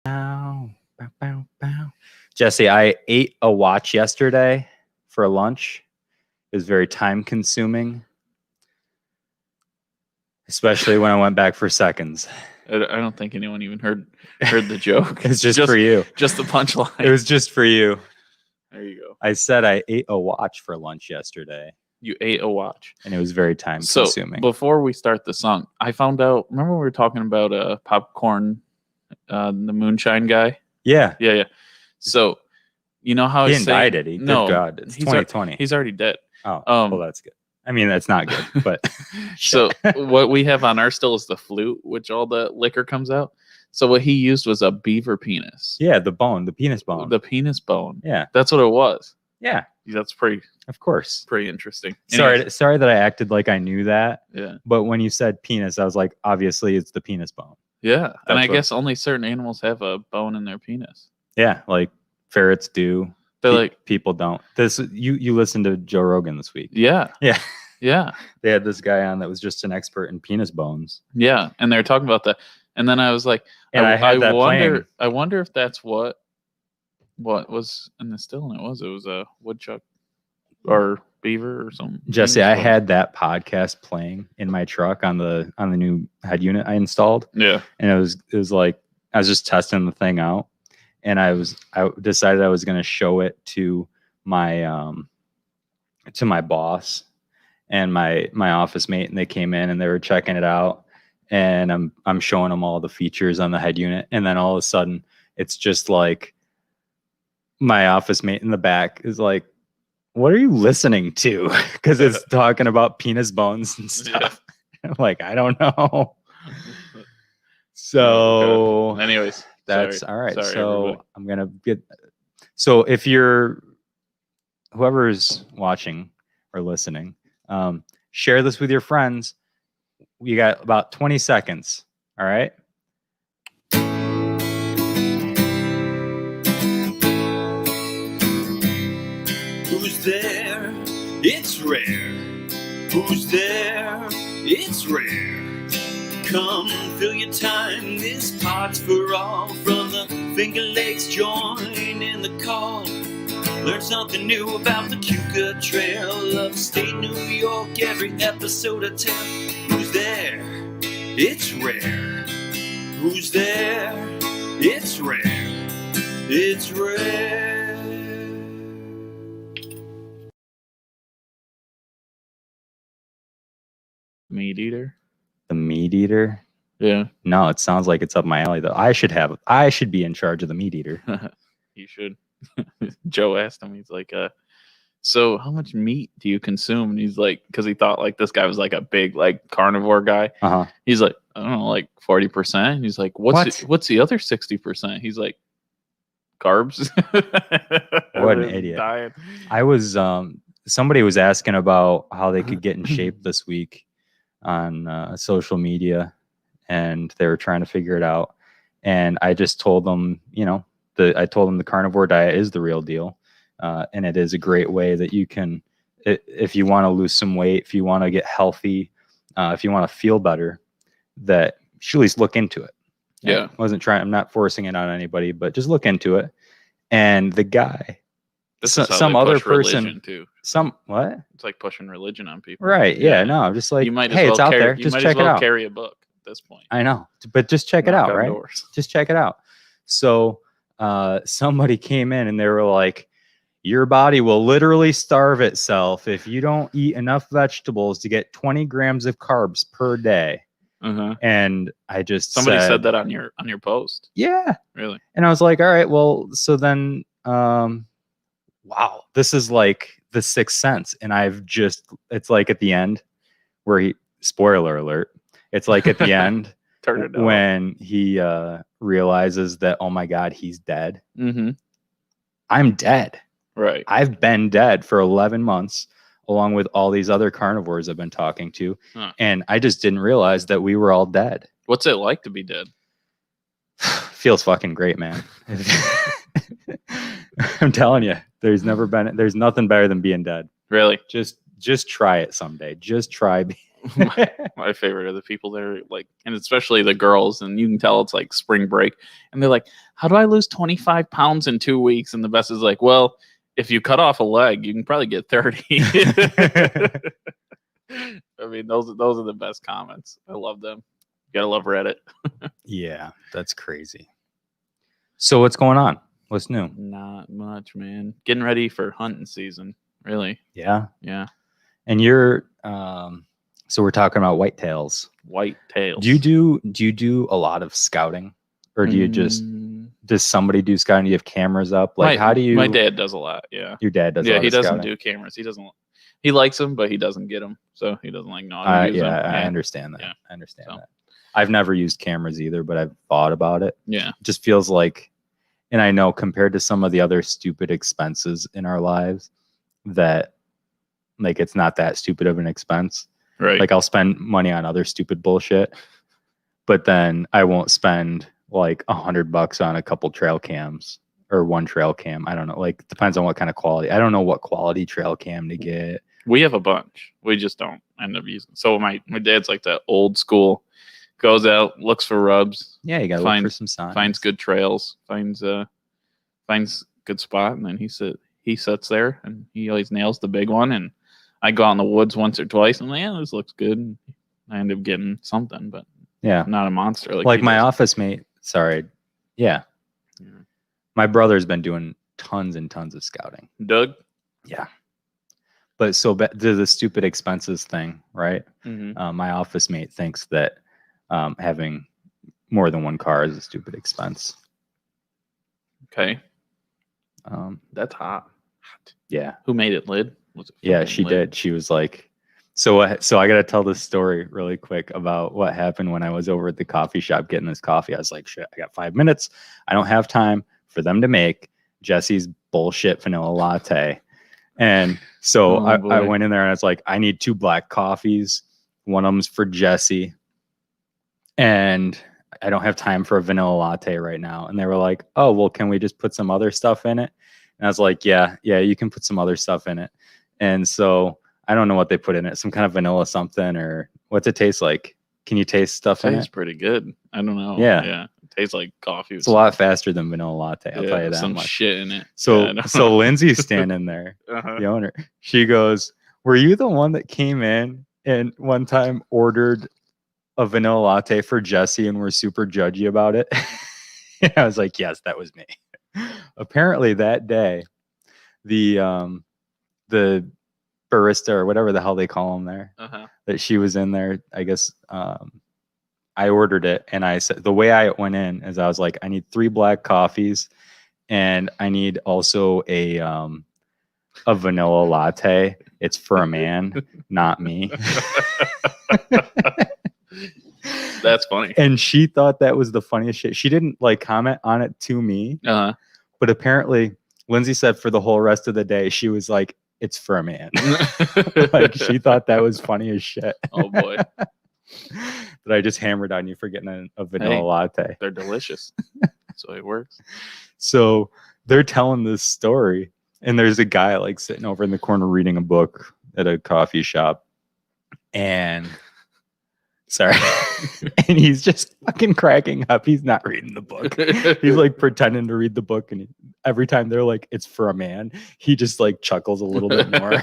Bow, bow, bow, bow. Jesse, I ate a watch yesterday for lunch. It was very time consuming, especially when I went back for seconds. I don't think anyone even heard the joke. It's just for you. Just the punchline. It was just for you. There you go. I said I ate a watch for lunch yesterday. You ate a watch. And it was very time consuming. So before we start the song, I found out, remember we were talking about popcorn, the moonshine guy? Yeah. So you know how he didn't die, did he? No, good God, it's 2020. He's already dead. Oh, well, that's good. I mean, that's not good, but so what we have on our still is the flute, which all the liquor comes out. So what he used was a beaver penis. Yeah, the penis bone. The penis bone. Yeah, that's what it was. Yeah, that's pretty. Of course, pretty interesting. Sorry that I acted like I knew that. Yeah, but when you said penis, I was like, obviously, it's the penis bone. Yeah, and I guess only certain animals have a bone in their penis. Yeah, like ferrets do. They're people don't. You listened to Joe Rogan this week. Yeah. They had this guy on that was just an expert in penis bones. Yeah, and they were talking about that, and then I was like, and I wonder if that's what was in the still, and it was a woodchuck or beaver or something. Jesse, I had that podcast playing in my truck on the new head unit I installed. Yeah, and it was like I was just testing the thing out. And I decided I was going to show it to my boss and my office mate, and they came in and they were checking it out, and I'm showing them all the features on the head unit, and then all of a sudden it's just like my office mate in the back is like, "What are you listening to?" Because it's talking about penis bones and stuff. Yeah. I'm like, I don't know. So, anyways. That's all right. Sorry, so everybody. I'm going to get, so if you're, whoever's watching or listening, share this with your friends. We got about 20 seconds. All right. Who's there? It's rare. Who's there? It's rare. Come, fill your time, this pot's for all. From the Finger Lakes, join in the call. Learn something new about the Cuca Trail. Upstate New York, every episode I tell. Who's there? It's rare. Who's there? It's rare. It's rare. Meat eater. The meat eater? Yeah. No, it sounds like it's up my alley though. I should be in charge of the meat eater. You should. Joe asked him, he's like, so how much meat do you consume? And he's like, because he thought like this guy was like a big like carnivore guy. Uh-huh. He's like, I don't know, like 40%. And he's like, what's the other 60%? He's like, carbs. What an idiot. Diet. I was somebody was asking about how they could get in shape this week on social media, and they were trying to figure it out. And I just told them, the carnivore diet is the real deal. And it is a great way that you can, if you want to lose some weight, if you want to get healthy, if you want to feel better, that you should at least look into it. Yeah. I'm not forcing it on anybody, but just look into it. And the guy, some other person too. What? It's like pushing religion on people. Right. Yeah. No, I'm just like, you might hey, it's out there. Just check it out. Carry a book at this point. I know, but just check it out, right? Just check it out. So somebody came in and they were like, your body will literally starve itself if you don't eat enough vegetables to get 20 grams of carbs per day. Uh-huh. And I just somebody said that on your post. Yeah. Really? And I was like, all right, well, so then wow, this is like the Sixth Sense. And it's like at the end where spoiler alert, it's like at the end when he realizes that, oh my God, he's dead. Mm-hmm. I'm dead. Right. I've been dead for 11 months, along with all these other carnivores I've been talking to. Huh. And I just didn't realize that we were all dead. What's it like to be dead? Feels fucking great, man. I'm telling you, there's nothing better than being dead. Really? Just try it someday. Just try My favorite are the people that are like, and especially the girls, and you can tell it's like spring break, and they're like, "How do I lose 25 pounds in 2 weeks?" And the best is like, "Well, if you cut off a leg, you can probably get 30." I mean, those are the best comments. I love them. You gotta love Reddit. Yeah, that's crazy. So what's going on? What's new? Not much, man. Getting ready for hunting season. Really? Yeah. Yeah. And you're so we're talking about whitetails. White tails. Do you do a lot of scouting, or do you just does somebody do scouting? Do you have cameras up? Like, how do you? My dad does a lot. Yeah. Your dad does. Yeah, a lot he of doesn't scouting? do cameras. He doesn't. He likes them, but he doesn't get them, so he doesn't like know how to use them. I understand that. Yeah. I understand So. that. I've never used cameras either, but I've thought about it. Yeah. It just feels like, and I know compared to some of the other stupid expenses in our lives, that like it's not that stupid of an expense. Right. Like I'll spend money on other stupid bullshit, but then I won't spend like $100 on a couple trail cams or one trail cam. I don't know. Like depends on what kind of quality. I don't know what quality trail cam to get. We have a bunch. We just don't end up using. So my dad's like that old school. Goes out, looks for rubs. Yeah, you gotta look for some signs. Finds good trails. Finds good spot, and then he sits there and he always nails the big one. And I go out in the woods once or twice, and I'm like, yeah, this looks good. And I end up getting something, but yeah, not a monster like my office mate. Sorry, yeah. My brother's been doing tons and tons of scouting. Doug. Yeah. But so to the stupid expenses thing, right? Mm-hmm. My office mate thinks that having more than one car is a stupid expense. Okay. That's hot. Yeah. Who made it, Lid? Was it? Yeah, she did. She was like, so I got to tell this story really quick about what happened when I was over at the coffee shop getting this coffee. I was like, shit, I got 5 minutes. I don't have time for them to make Jesse's bullshit vanilla latte. And so I went in there and I was like, I need 2 black coffees. One of them's for Jesse. And I don't have time for a vanilla latte right now. And they were like, oh, well, can we just put some other stuff in it? And I was like, yeah, you can put some other stuff in it. And so I don't know what they put in it. Some kind of vanilla something, or what's it taste like? Can you taste stuff in it? Tastes pretty good. I don't know. Yeah. Yeah. It tastes like coffee. It's a lot faster than vanilla latte. I'll tell you that some much. shit in it. So Lindsay's standing there, the owner. She goes, were you the one that came in and one time ordered a vanilla latte for Jesse and we're super judgy about it? I was like, yes, that was me. Apparently that day, the barista or whatever the hell they call them there, that she was in there, I guess I ordered it, and I said, the way I went in is I was like, I need 3 black coffees and I need also a vanilla latte. It's for a man, not me. That's funny. And she thought that was the funniest shit. She didn't like comment on it to me, but apparently Lindsay said for the whole rest of the day, she was like, it's for a man. Like she thought that was funny as shit. Oh boy. That I just hammered on you for getting a vanilla latte. They're delicious. So it works. So they're telling this story, and there's a guy like sitting over in the corner reading a book at a coffee shop. And sorry. And he's just fucking cracking up. He's not reading the book. He's like pretending to read the book. And every time they're like, it's for a man, he just like chuckles a little bit more.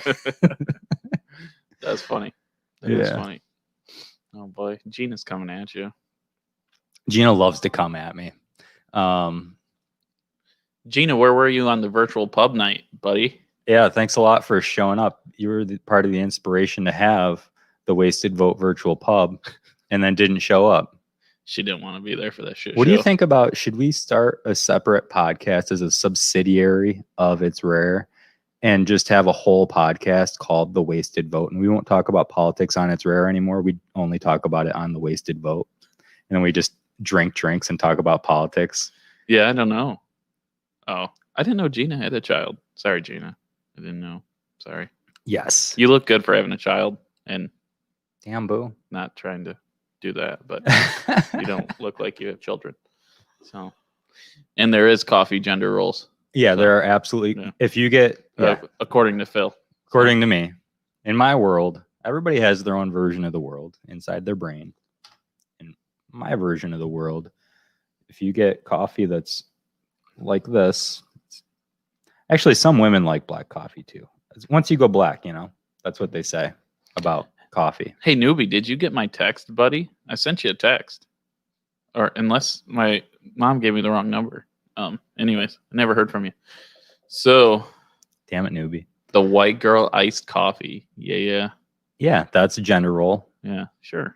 That's funny. That is funny. Oh boy. Gina's coming at you. Gina loves to come at me. Gina, where were you on the virtual pub night, buddy? Yeah, thanks a lot for showing up. You were part of the inspiration to have the Wasted Vote virtual pub, and then didn't show up. She didn't want to be there for that shit. What do you think about, should we start a separate podcast as a subsidiary of It's Rare and just have a whole podcast called The Wasted Vote? And we won't talk about politics on It's Rare anymore. We only talk about it on The Wasted Vote. And then we just drink drinks and talk about politics. Yeah, I don't know. Oh, I didn't know Gina had a child. Sorry, Gina. I didn't know. Sorry. Yes. You look good for having a child, and damn, boo. Not trying to do that, but you don't look like you have children. So, and there is coffee gender roles. Yeah, so, there are absolutely. Yeah. If you get, according to Phil, according to me, in my world, everybody has their own version of the world inside their brain. And my version of the world, if you get coffee that's like this, actually, some women like black coffee too. Once you go black, that's what they say about coffee. Hey, newbie, did you get my text, buddy? I sent you a text. Or unless my mom gave me the wrong number. Anyways, I never heard from you. So, damn it, newbie. The white girl iced coffee. Yeah. Yeah, that's a gender role. Yeah, sure.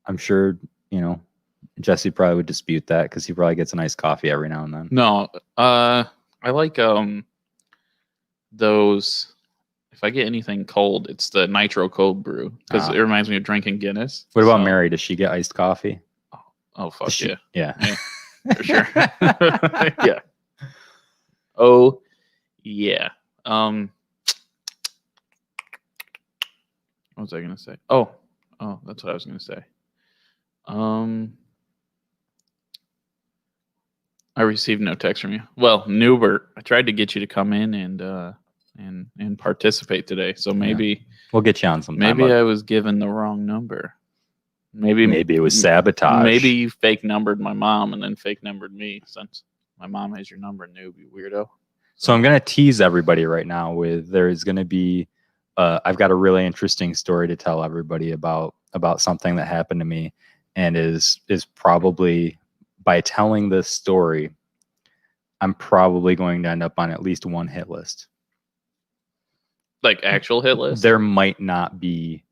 I'm sure, Jesse probably would dispute that because he probably gets a nice coffee every now and then. No, I like those. If I get anything cold, it's the nitro cold brew because it reminds me of drinking Guinness. What about Mary? Does she get iced coffee? Oh fuck yeah. Yeah. For sure. Yeah. Oh yeah. What was I gonna say? Oh, that's what I was gonna say. I received no text from you. Well, Newbert, I tried to get you to come in and participate today. So maybe we'll get you on sometime. Maybe I was given the wrong number. Maybe it was sabotage. Maybe you fake numbered my mom and then fake numbered me since my mom has your number, newbie weirdo. So I'm gonna tease everybody right now with there's gonna be I've got a really interesting story to tell everybody about something that happened to me, and is probably, by telling this story, I'm probably going to end up on at least one hit list. Like actual hit list? There might not be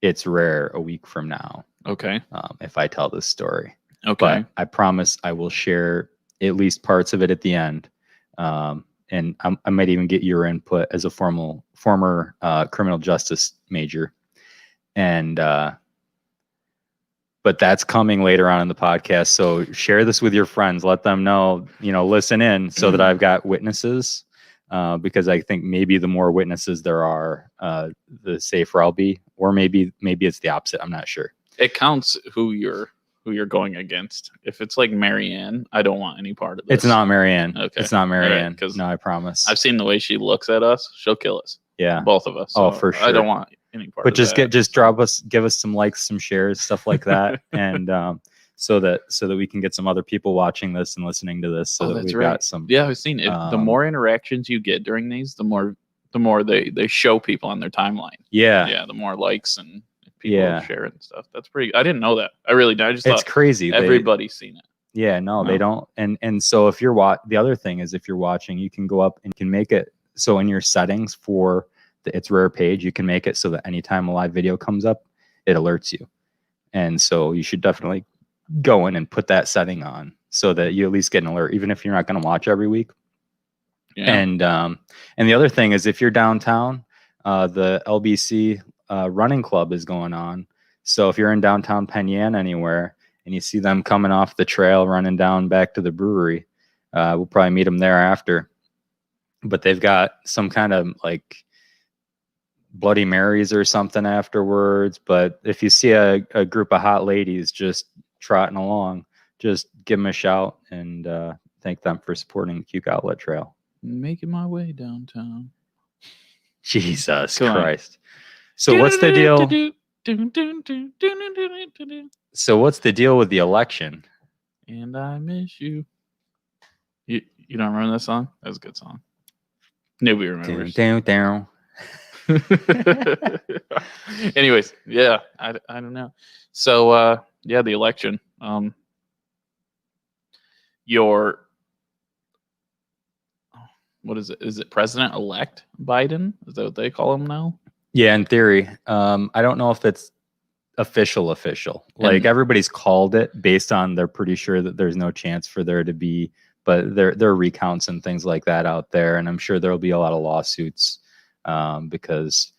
It's Rare a week from now. Okay. If I tell this story. Okay. But I promise I will share at least parts of it at the end. And I might even get your input as a former criminal justice major. And but that's coming later on in the podcast. So share this with your friends. Let them know, listen in so that I've got witnesses. Because I think maybe the more witnesses there are, the safer I'll be. Or maybe it's the opposite. I'm not sure. It counts who you're going against. If it's like Marianne, I don't want any part of this. It's not Marianne. Okay. It's not Marianne. Right, no, I promise. I've seen the way she looks at us. She'll kill us. Yeah. Both of us. So for sure. I don't want any part but of just that. give us some likes, some shares, stuff like that. And so that we can get some other people watching this and listening to this. So that we've got some. Yeah, I've seen it. The more interactions you get during these, the more they show people on their timeline. Yeah. Yeah. The more likes and people share and stuff. That's pretty. I didn't know that. I really did. I just thought it's crazy. Everybody's seen it. Yeah, no, they don't. And so if you're the other thing is, if you're watching, you can go up and can make it so in your settings for the It's Rare page, you can make it so that anytime a live video comes up, it alerts you. And so you should definitely go in and put that setting on so that you at least get an alert, even if you're not going to watch every week. Yeah. And the other thing is, if you're downtown, the LBC running club is going on. So if you're in downtown Penn anywhere and you see them coming off the trail, running down back to the brewery, we'll probably meet them there after. But they've got some kind of like Bloody Marys or something afterwards. But if you see a group of hot ladies just trotting along, just give them a shout and thank them for supporting the Cuke Outlet Trail. Making my way downtown. Jesus Christ. So what's the deal? So what's the deal with the election? And I miss you. You don't remember that song? That was a good song. Nobody remembers. Down. Anyways, yeah, I don't know. So the election. What is it? Is it President-elect Biden? Is that what they call him now? Yeah, in theory. I don't know if it's official. Like everybody's called it based on they're pretty sure that there's no chance for there to be, but there are recounts and things like that out there, and I'm sure there'll be a lot of lawsuits because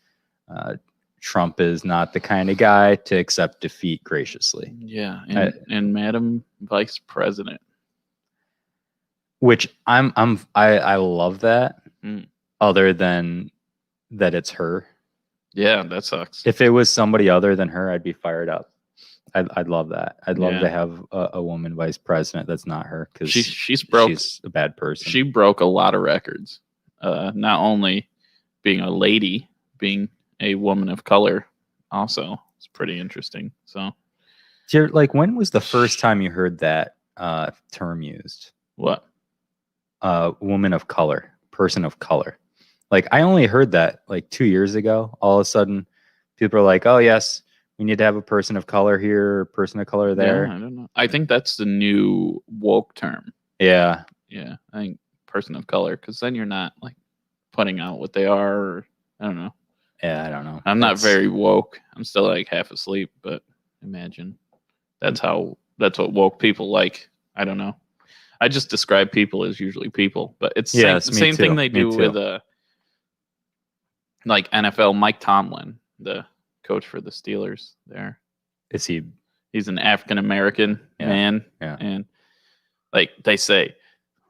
Trump is not the kind of guy to accept defeat graciously. Yeah, and Madam Vice President. Which I love that. Other than that it's her. Yeah, that sucks. If it was somebody other than her, I'd be fired up. I'd love that. I'd love to have a woman vice president that's not her, because she's a bad person. She broke a lot of records. Not only being a lady, being a woman of color also. It's pretty interesting. So Like, when was the first time you heard that term used? what? Woman of color, person of color. Like, I only heard that like 2 years ago. All of a sudden, people are like, "Oh yes, we need to have a person of color here, person of color there." Yeah, I don't know. I think that's the new woke term. Yeah, Yeah, I think person of color, because then you're not like putting out what they are. Or, I don't know. yeah, I don't know. I'm not very woke. I'm still like half asleep, but imagine that's what woke people like. I don't know. I just describe people as usually people, but it's the same thing they do with like NFL Mike Tomlin, the coach for the Steelers there. Is he? He's an African American man. Yeah. And like they say,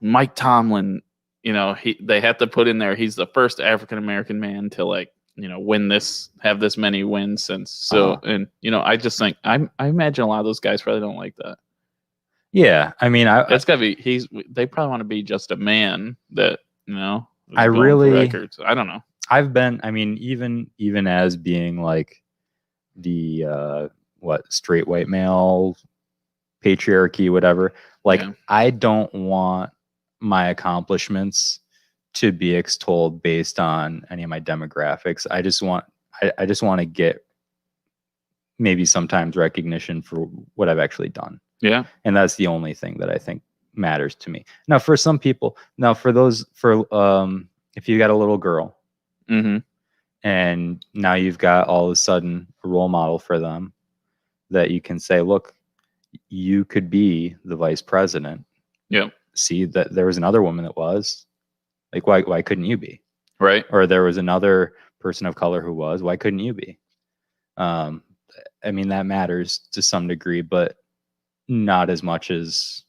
Mike Tomlin, they have to put in there, he's the first African American man to like, have this many wins since. So, and I just think I imagine a lot of those guys probably don't like that. Yeah, I mean, that's gotta be. They probably want to be just a man that I really records. I don't know. I've been. I mean, even as being like the straight white male patriarchy, whatever. Like, I don't want my accomplishments to be extolled based on any of my demographics. I just want to get maybe sometimes recognition for what I've actually done. Yeah. And that's the only thing that I think matters to me. Now, for some people, if you got a little girl and now you've got all of a sudden a role model for them that you can say, look, you could be the vice president. Yeah. See that there was another woman that was. Like, why couldn't you be? Right. Or there was another person of color who was. Why couldn't you be? I mean, that matters to some degree, but not as much as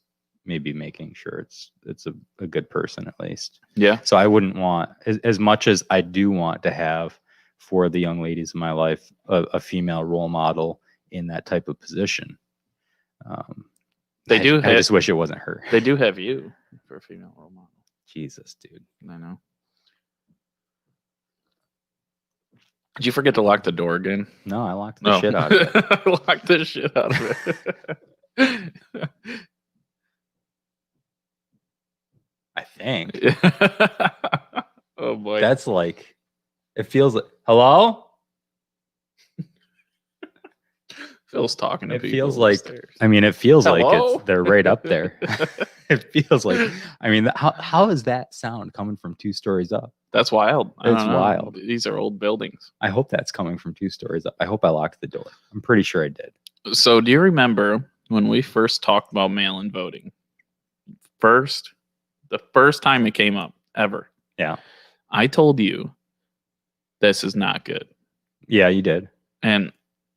maybe making sure it's a good person at least. Yeah. So I wouldn't want, as much as I do want to have for the young ladies in my life, a female role model in that type of position. I just wish it wasn't her. They do have you for a female role model. Jesus, dude. I know. Did you forget to lock the door again? No, I locked the shit out of it. I locked the shit out of it. I think. Oh boy. That's like, it feels like, hello? Phil's talking to people. It feels like, I mean, it feels Hello? like they're right up there. It feels like, I mean, how is that sound coming from 2 stories up? That's wild. It's wild. These are old buildings. I hope that's coming from 2 stories up. I hope I locked the door. I'm pretty sure I did. So do you remember when we first talked about mail-in voting? The first time it came up ever. Yeah. I told you this is not good. Yeah, you did. And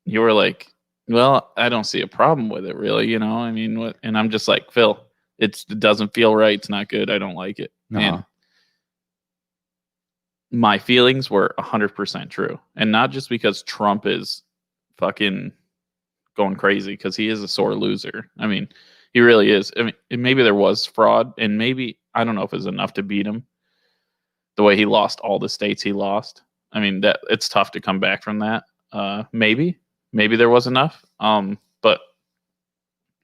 you were like, well, I don't see a problem with it really, I mean, what? And I'm just like, Phil, it doesn't feel right. It's not good. I don't like it. Uh-huh. And my feelings were 100% true. And not just because Trump is fucking going crazy, because he is a sore loser. I mean, he really is. I mean, maybe there was fraud, and maybe, I don't know if it was enough to beat him the way he lost all the states he lost. I mean, that it's tough to come back from that. Maybe there was enough. But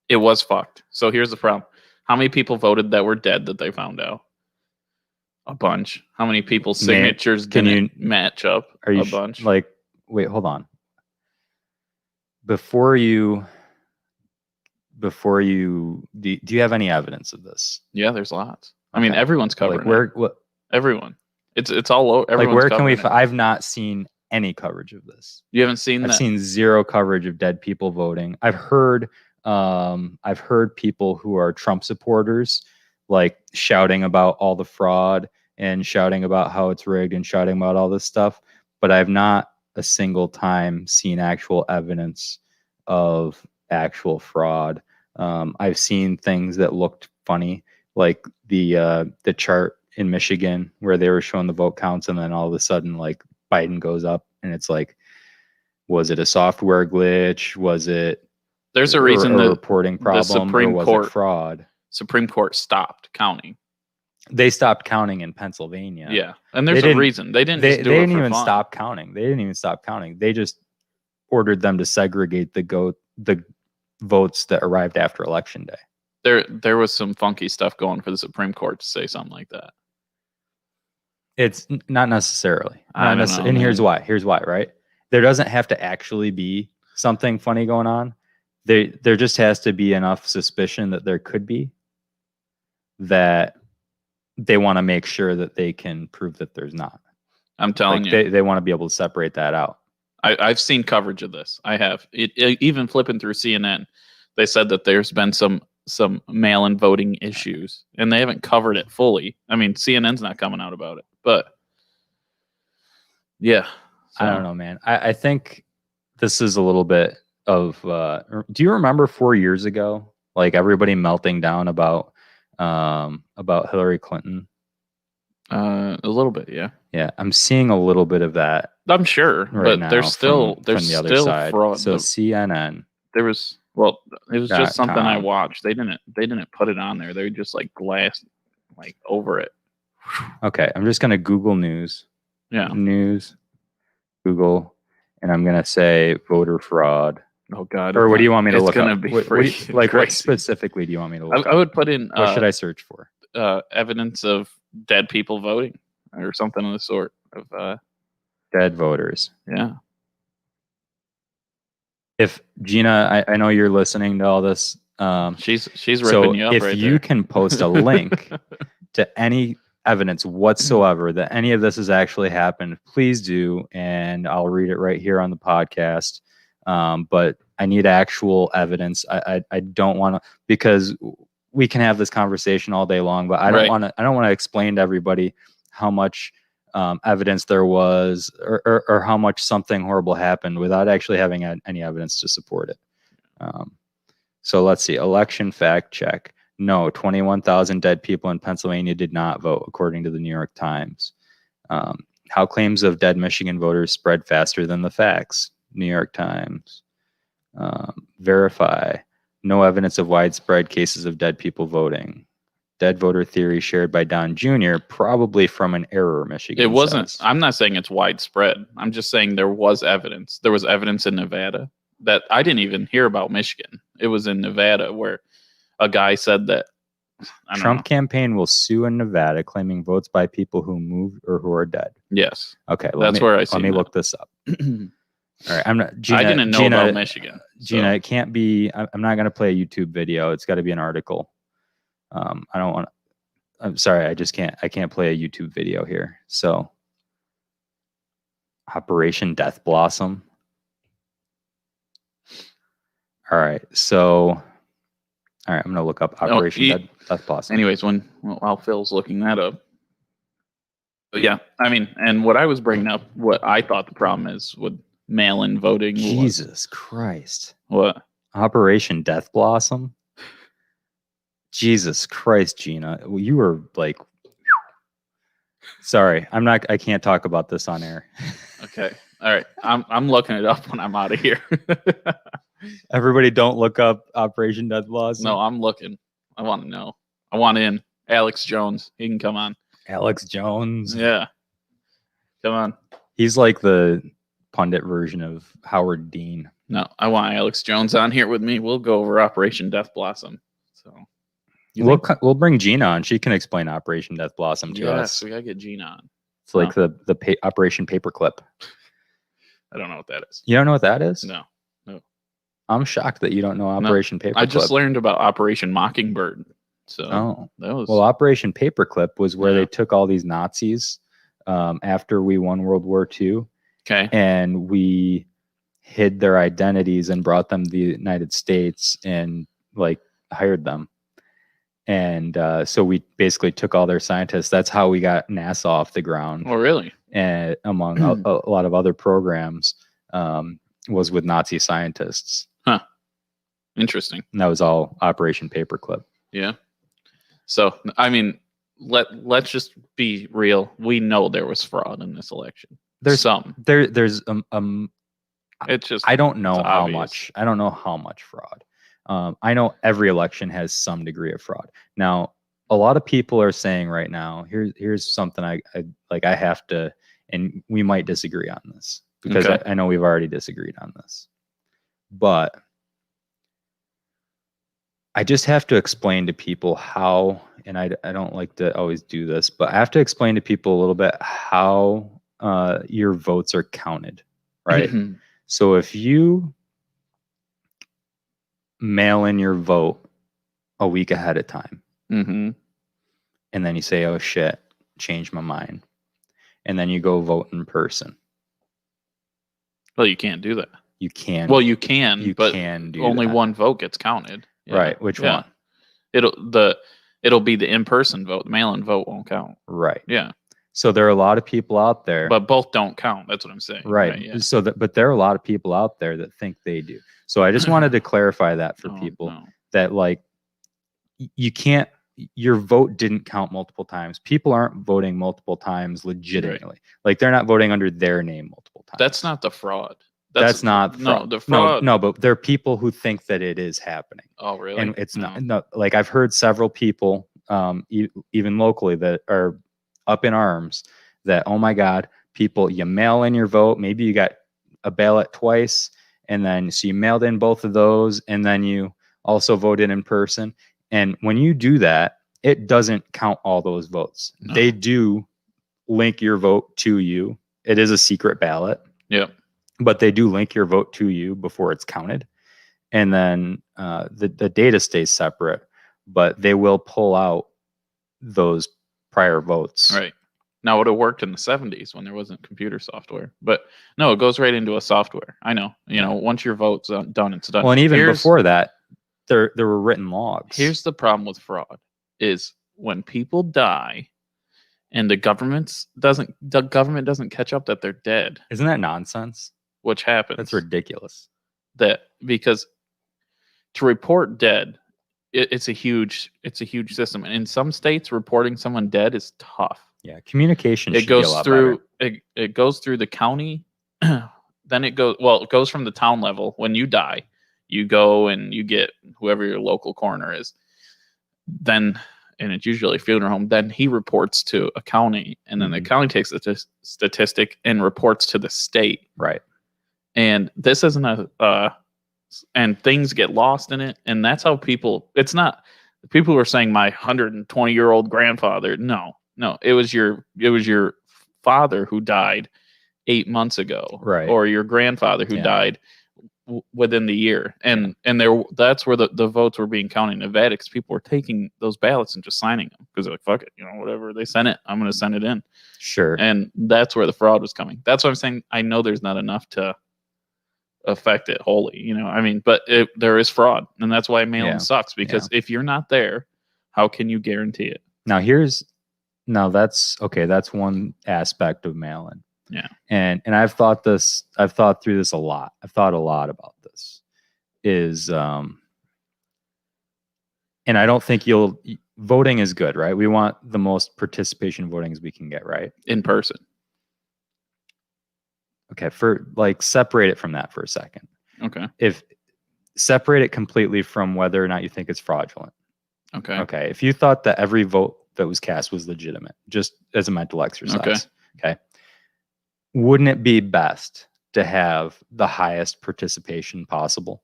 it was fucked. So here's the problem. How many people voted that were dead that they found out? A bunch. How many people's signatures didn't match up? Are you a bunch. Wait, hold on. Before you do you have any evidence of this? Yeah, there's lots. I mean, everyone's covering what? Everyone. It's all over. Like, where can we? I've not seen any coverage of this. You haven't seen that? I've seen zero coverage of dead people voting. I've heard people who are Trump supporters like shouting about all the fraud and shouting about how it's rigged and shouting about all this stuff, but I've not a single time seen actual evidence of actual fraud. I've seen things that looked funny, like the chart in Michigan where they were showing the vote counts, and then all of a sudden, like, Biden goes up, and it's like, was it a software glitch? Was it? There's a reason a that reporting problem, the Supreme or was Court it fraud? Supreme Court stopped counting. They stopped counting in Pennsylvania. Yeah, and there's a reason. They didn't just do they it didn't for even fun. stop counting. They didn't even stop counting. They just ordered them to segregate the votes that arrived after election day. There was some funky stuff going for the Supreme Court to say something like that. It's not necessarily. I don't know, and here's man. why. Here's why, right? There doesn't have to actually be something funny going on. There just has to be enough suspicion that there could be, that they want to make sure that they can prove that there's not. I'm telling Like you. they want to be able to separate that out. I've seen coverage of this. I have. Even flipping through CNN, they said that there's been some mail-in voting issues, and they haven't covered it fully. I mean, CNN's not coming out about it, but yeah. I don't know, man. I think this is a little bit of. Do you remember 4 years ago, like everybody melting down about Hillary Clinton? A little bit, yeah. Yeah, I'm seeing a little bit of that I'm sure, right but now. there's still from the other still side. fraud. So CNN. There was it was just something I .com. watched. They didn't put it on there. They just like glassed like over it. Okay, I'm just gonna Google News. Yeah. News, Google, and I'm gonna say voter fraud. Oh God. Or what do you want me to it's look gonna up? Be What crazy. specifically do you want me to look I up? would put in What should I search for? evidence of dead people voting or something of the sort of Dead voters. yeah. If Gina, I know you're listening to all this. She's ripping So you up if right you there. can post a link to any evidence whatsoever that any of this has actually happened, please do, and I'll read it right here on the podcast. But I need actual evidence. I don't want to, because we can have this conversation all day long, but I don't want to explain to everybody how much evidence there was or how much something horrible happened without actually having any evidence to support it. So let's see. Election fact check. No, 21,000 dead people in Pennsylvania did not vote, according to the New York Times. How claims of dead Michigan voters spread faster than the facts? New York Times. Verify. No evidence of widespread cases of dead people voting. Dead voter theory shared by Don Jr., probably from an error, Michigan. It wasn't. says. I'm not saying it's widespread. I'm just saying there was evidence. There was evidence in Nevada that I didn't even hear about Michigan. It was in Nevada where a guy said that Trump campaign will sue in Nevada, claiming votes by people who moved or who are dead. Yes. Okay. That's where I see. Let me look this up. All right. I'm not. Gina, I didn't know about Michigan. Gina, it can't be. I'm not going to play a YouTube video. It's got to be an article. I don't want to. I'm sorry. I just can't. I can't play a YouTube video here. So, Operation Death Blossom. All right. So, all right. I'm going to look up Operation Death Blossom. Anyways, while Phil's looking that up. But yeah, I mean, and what I was bringing up, what I thought the problem is with mail-in voting. Jesus Christ. What? Operation Death Blossom? Jesus Christ, Gina. You were like, sorry, I can't talk about this on air. Okay. All right. I'm looking it up when I'm out of here. Everybody don't look up Operation Death Blossom. No, I'm looking. I want to know. I want in. Alex Jones. He can come on. Alex Jones. Yeah. Come on. He's like the pundit version of Howard Dean. No, I want Alex Jones on here with me. We'll go over Operation Death Blossom. So we'll bring Gina on. She can explain Operation Death Blossom to us. Yes, we gotta get Gina on. It's like the Operation Paperclip. I don't know what that is. You don't know what that is? No. I'm shocked that you don't know Operation Paperclip. I just learned about Operation Mockingbird. So that was Operation Paperclip was where they took all these Nazis after we won World War II. Okay. And we hid their identities and brought them to the United States and like hired them. And so we basically took all their scientists. That's how we got NASA off the ground. Oh, really? And among a lot of other programs was with Nazi scientists. Huh. Interesting. And that was all Operation Paperclip. Yeah. So, I mean, let's just be real. We know there was fraud in this election. There's some. There's It's just I don't know how obvious. much. I don't know how much fraud. I know every election has some degree of fraud. Now, a lot of people are saying right now, here's something I have to, and we might disagree on this because Okay. I know we've already disagreed on this, but I just have to explain to people how, and I don't like to always do this, but I have to explain to people a little bit how your votes are counted, right? So if you mail in your vote a week ahead of time, and then you say, oh shit, changed my mind, and then you go vote in person. Well, you can't do that. You can. Well, you can, you but can do only that. one vote gets counted. Yeah. Right. Which one? It'll be the in-person vote. The mail-in vote won't count. Right. Yeah. So there are a lot of people out there, but both don't count. That's what I'm saying. Right. Yeah. So but there are a lot of people out there that think they do. So I just wanted to clarify that for people that like you can't. Your vote didn't count multiple times. People aren't voting multiple times legitimately. Right. Like they're not voting under their name multiple times. That's not the fraud. That's not fraud. No, the fraud. No, but there are people who think that it is happening. Oh, really? And it's not. No, like I've heard several people, even locally, that are up in arms that, oh my God, people, you mail in your vote. Maybe you got a ballot twice, and then so you mailed in both of those, and then you also voted in person. And when you do that, it doesn't count all those votes. No. They do link your vote to you. It is a secret ballot. Yeah. But they do link your vote to you before it's counted. And then the data stays separate, but they will pull out those prior votes. Right. Now, it would have worked in the 70s when there wasn't computer software. But no, it goes right into a software. I know. Once your vote's done, it's done. Well, and even before that, there were written logs. Here's the problem with fraud is when people die and the government doesn't catch up that they're dead. Isn't that nonsense? Which happens. That's ridiculous. Because to report dead, it's a huge system. And in some states, reporting someone dead is tough. Yeah, communication. It goes through it goes through the county. Then it goes from the town level. When you die, you go and you get whoever your local coroner is. Then, and it's usually a funeral home. Then he reports to a county, and then the county takes the statistic and reports to the state. Right. And this isn't and things get lost in it. And that's how it's not people who are saying my 120-year-old grandfather. No, it was your father who died 8 months ago. Right. Or your grandfather who died within the year. And that's where the votes were being counted in Nevada, because people were taking those ballots and just signing them because they're like, fuck it, whatever they sent it, I'm going to send it in. Sure. And that's where the fraud was coming. That's what I'm saying. I know there's not enough to affect it wholly, but there is fraud, and that's why mail-in sucks, because if you're not there, how can you guarantee it? That's one aspect of mail-in. Yeah. And I've thought through this a lot. I've thought a lot about this. And I don't think voting is good, right? We want the most participation voting as we can get, right? In person. Okay, separate it from that for a second. Okay. Separate it completely from whether or not you think it's fraudulent. Okay. Okay. If you thought that every vote that was cast was legitimate, just as a mental exercise. Okay. Wouldn't it be best to have the highest participation possible?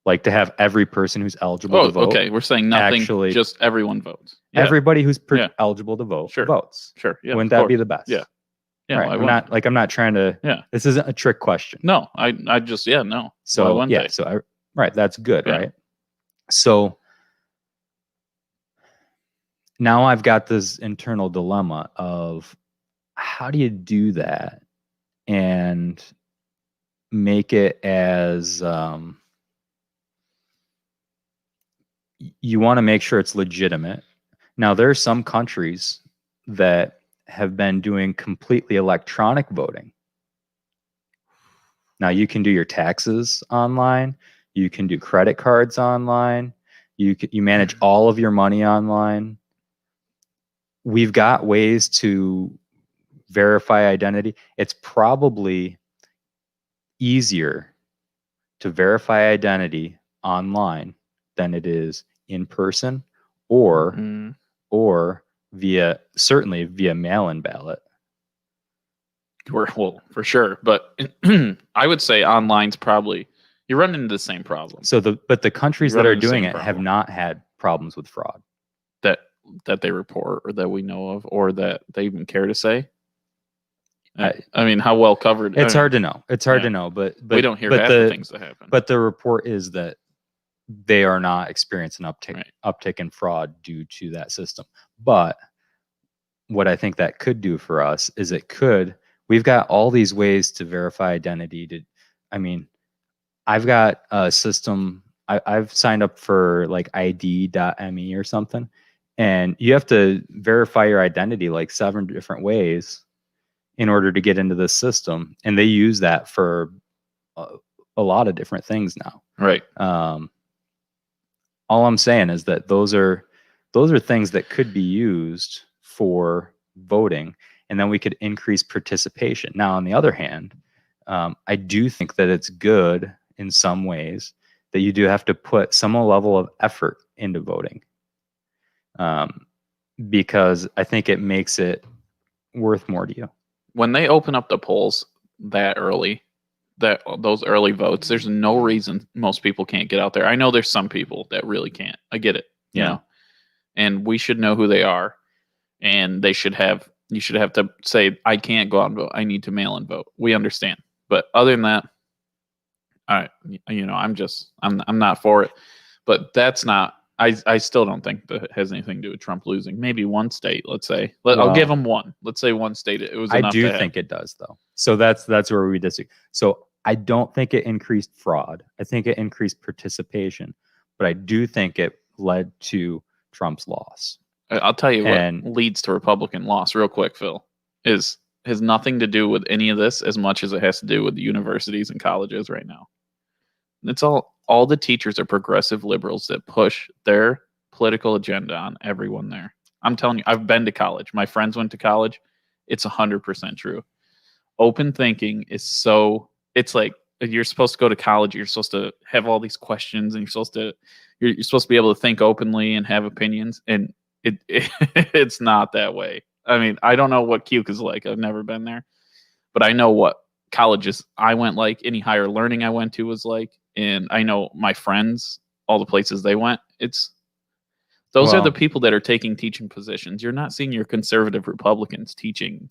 Like to have every person who's eligible to vote. Okay. We're saying nothing, just everyone votes. Yeah. Everybody who's eligible to vote votes. Sure. Yeah. Wouldn't that be the best? Yeah. Yeah. Right. I'm not trying to. Yeah. This isn't a trick question. No, I just no. So right. That's good. Yeah. Right. So now I've got this internal dilemma of how do you do that and make it as you want to make sure it's legitimate. Now there are some countries that have been doing completely electronic voting. Now you can do your taxes online. You can do credit cards online. You manage all of your money online. We've got ways to verify identity. It's probably easier to verify identity online than it is in person or or certainly via mail-in ballot. Well, for sure. But I would say online's probably, you run into the same problem. So the countries You that run are into the doing same it have problem. not had problems with fraud. That they report, or that we know of, or that they even care to say. I mean, how well covered? It's hard to know. It's hard to know, but we don't hear half the things that happen. But the report is that they are not experiencing uptick in fraud due to that system. But what I think that could do for us is we've got all these ways to verify identity. I've got a system. I've signed up for like ID.me or something, and you have to verify your identity like 7 different ways in order to get into this system. And they use that for a lot of different things now. Right. All I'm saying is that those are things that could be used for voting, and then we could increase participation. Now, on the other hand, I do think that it's good in some ways that you do have to put some level of effort into voting, because I think it makes it worth more to you. When they open up the polls that early, those early votes, there's no reason most people can't get out there. I know there's some people that really can't. I get it, you know, and we should know who they are, and you should have to say, I can't go out and vote. I need to mail and vote. We understand. But other than that, all right, you know, I'm not for it. But that's not, I still don't think that has anything to do with Trump losing. Maybe one state, let's say. I'll give him one. Let's say one state. It was enough. I do think it does, though. So that's where we disagree. So I don't think it increased fraud. I think it increased participation, but I do think it led to Trump's loss. I'll tell you what leads to Republican loss real quick, Phil, has nothing to do with any of this as much as it has to do with the universities and colleges right now. It's all the teachers are progressive liberals that push their political agenda on everyone there. I'm telling you, I've been to college. My friends went to college. It's 100% true. Open thinking is it's like you're supposed to go to college. You're supposed to have all these questions, and you're supposed to be able to think openly and have opinions. And it's not that way. I mean, I don't know what Cuke is like. I've never been there, but I know what colleges I went like, any higher learning I went to was like, and I know my friends, all the places they went. Those are the people that are taking teaching positions. You're not seeing your conservative Republicans teaching.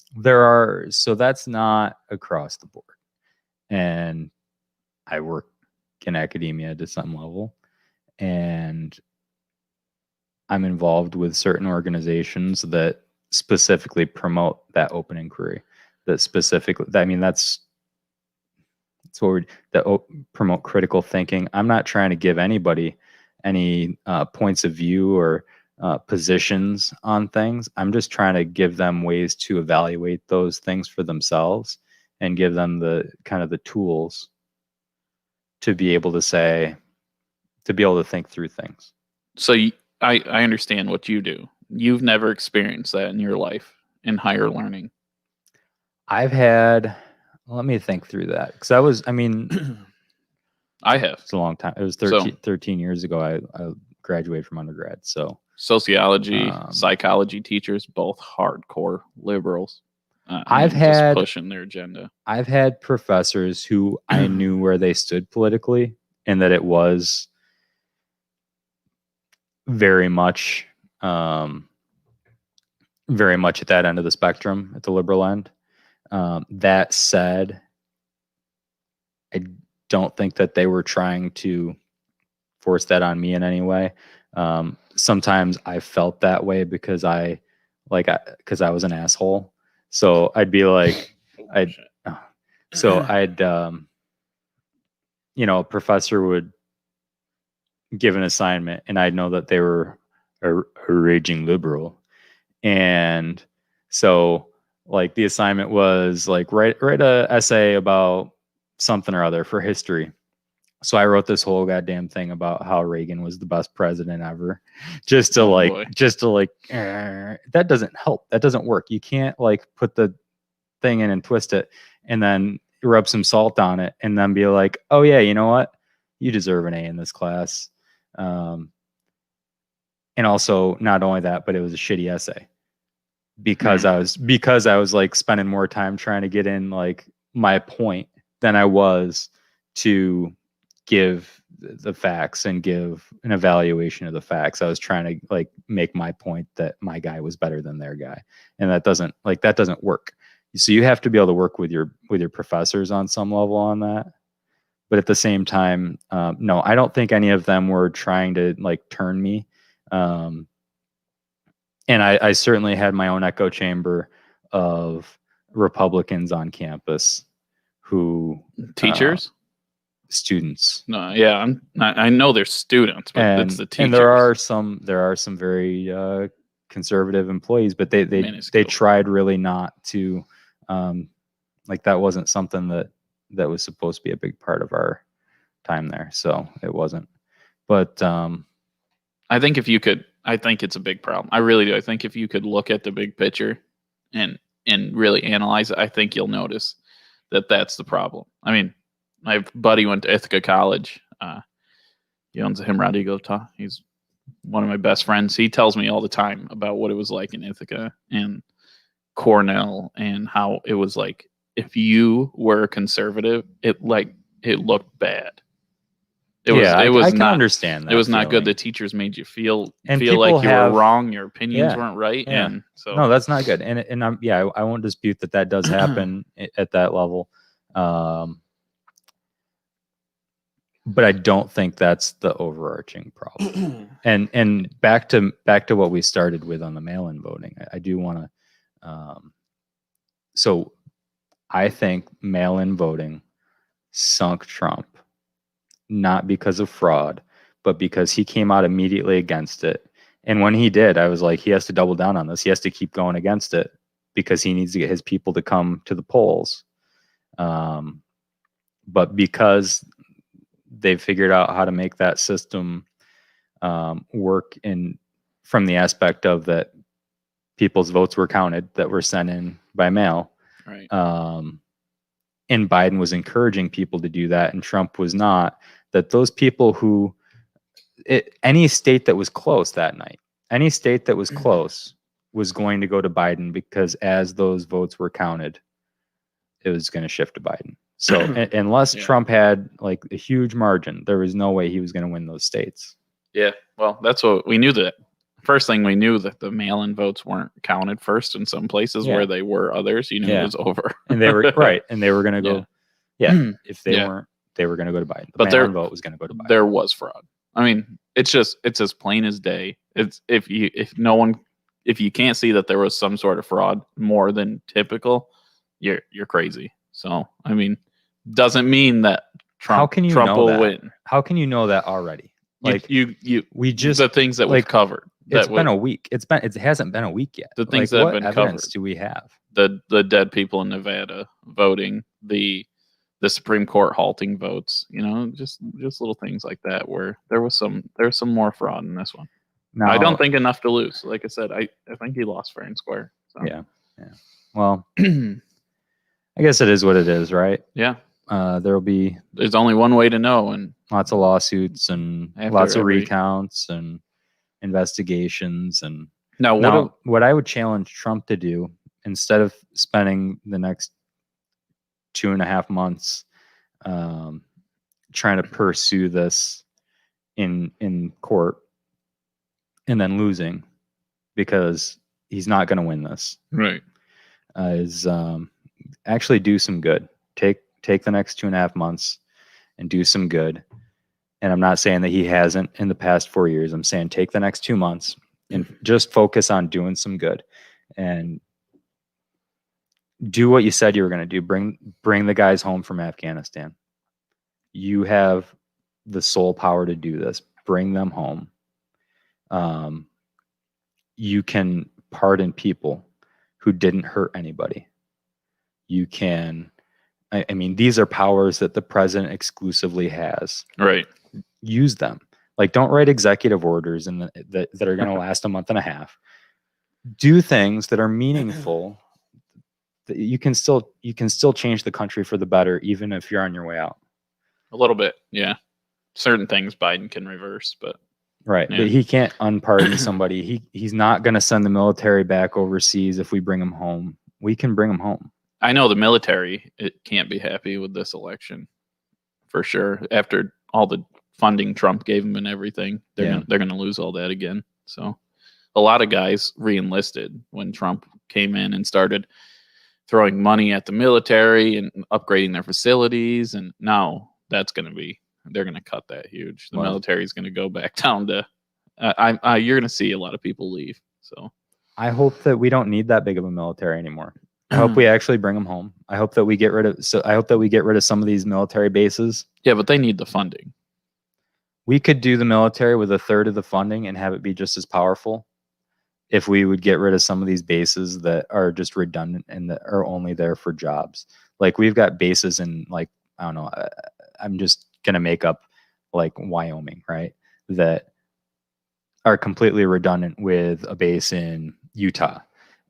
So that's not across the board. And I work in academia to some level, and I'm involved with certain organizations that specifically promote that open inquiry. That's what promote critical thinking. I'm not trying to give anybody any points of view or positions on things. I'm just trying to give them ways to evaluate those things for themselves and give them the tools to be able to think through things. So I understand what you do. You've never experienced that in your life in higher learning. Let me think through that. Because I have. It's a long time. It was 13 years ago. I graduated from undergrad. So sociology, psychology teachers, both hardcore liberals. Just pushing their agenda. I've had professors who I knew where they stood politically, and that it was very much at that end of the spectrum, at the liberal end. That said, I don't think that they were trying to force that on me in any way. Sometimes I felt that way because I was an asshole. So I'd be like, a professor would give an assignment, and I'd know that they were a raging liberal. And so like the assignment was like, write a essay about something or other for history. So I wrote this whole goddamn thing about how Reagan was the best president ever, that doesn't help. That doesn't work. You can't like put the thing in and twist it and then rub some salt on it and then be like, oh yeah, you know what? You deserve an A in this class. And also, not only that, but it was a shitty essay because I was like spending more time trying to get in like my point than I was to give the facts and give an evaluation of the facts. I was trying to like make my point that my guy was better than their guy, and that doesn't work. So you have to be able to work with your professors on some level on that. But at the same time, no, I don't think any of them were trying to like turn me. And I certainly had my own echo chamber of Republicans on campus who Teachers? students. No, yeah, I know they're students, but it's the teachers. And there are some very conservative employees, but they Minuscule. tried really not to, like that wasn't something that was supposed to be a big part of our time there, so it wasn't. But I think I think it's a big problem. I really do. I think if you could look at the big picture and really analyze it, I think you'll notice that that's the problem. I mean, my buddy went to Ithaca College. He owns a Himrod Eagle Talk. He's one of my best friends. He tells me all the time about what it was like in Ithaca and Cornell and how it was like if you were conservative, it looked bad. I can understand that. It was not good. feeling. The teachers made you feel And like you people have- were wrong. Your opinions Yeah, weren't right, yeah. and so No, that's not good. And I won't dispute that does happen at that level. But I don't think that's the overarching problem. And back to what we started with on the mail-in voting. I do want to. So I think mail-in voting sunk Trump, not because of fraud, but because he came out immediately against it. And when he did, I was like, he has to double down on this. He has to keep going against it because he needs to get his people to come to the polls. But because they've figured out how to make that system work from the aspect of that people's votes were counted that were sent in by mail. right. And Biden was encouraging people to do that, and Trump was not. That those people who, any state that was close that night, any state that was close was going to go to Biden because as those votes were counted, it was going to shift to Biden. So unless Trump had like a huge margin, there was no way he was going to win those states. Yeah, well, that's what we knew. That first thing we knew that the mail-in votes weren't counted first in some places where they were others. You knew it was over, and they were right, and they were going to go. If they Yeah. weren't, they were going to go to Biden. The But mail-in vote was going to go to Biden. there was fraud. I mean, it's as plain as day. It's if you can't see that there was some sort of fraud more than typical, you're crazy. So I mean, doesn't mean that Trump will win. How can you know that already? Like we just the things that we've covered. It's been a week. It hasn't been a week yet. The things like, that what have been evidence covered. do we have? The dead people in Nevada voting, the Supreme Court halting votes, just little things like that where there's some more fraud in this one. Now, I don't think enough to lose. Like I said, I think he lost fair and square. So. Yeah. Well, I guess it is what it is, right? Yeah. There's only one way to know, and lots of lawsuits and lots of recounts and investigations. And now what I would challenge Trump to do, instead of spending the next 2.5 months trying to pursue this in court and then losing because he's not going to win this, right, is actually do some good. Take the next 2.5 months and do some good. And I'm not saying that he hasn't in the past 4 years. I'm saying take the next 2 months and just focus on doing some good and do what you said you were going to do. Bring the guys home from Afghanistan. You have the sole power to do this. Bring them home. You can pardon people who didn't hurt anybody. You can, I mean, these are powers that the president exclusively has. right. Use them. Like, don't write executive orders that are going to last a month and a half. Do things that are meaningful. That you can still change the country for the better, even if you're on your way out. A little bit, yeah. Certain things Biden can reverse, but Right. Yeah. But he can't unpardon somebody. He's not going to send the military back overseas if we bring him home. We can bring him home. I know the military can't be happy with this election for sure. After all the funding Trump gave them and everything, they're gonna lose all that again. So a lot of guys re-enlisted when Trump came in and started throwing money at the military and upgrading their facilities, and now they're gonna cut that huge. The military is gonna go back down to. You're gonna see a lot of people leave. So I hope that we don't need that big of a military anymore. I hope we actually bring them home. I hope that we get rid of. So I hope that we get rid of some of these military bases. yeah, but they need the funding. We could do the military with a third of the funding and have it be just as powerful if we would get rid of some of these bases that are just redundant and that are only there for jobs. Like we've got bases in like, I don't know, I'm just going to make up like Wyoming, right? That are completely redundant with a base in Utah.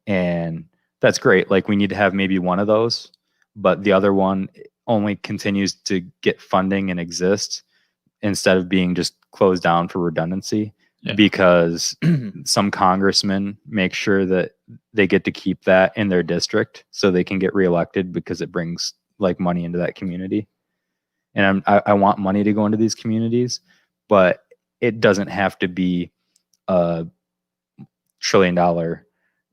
And that's great. Like we need to have maybe one of those, but the other one only continues to get funding and exist instead of being just closed down for redundancy because some congressmen make sure that they get to keep that in their district so they can get reelected because it brings like money into that community. And I want money to go into these communities, but it doesn't have to be a $1 trillion,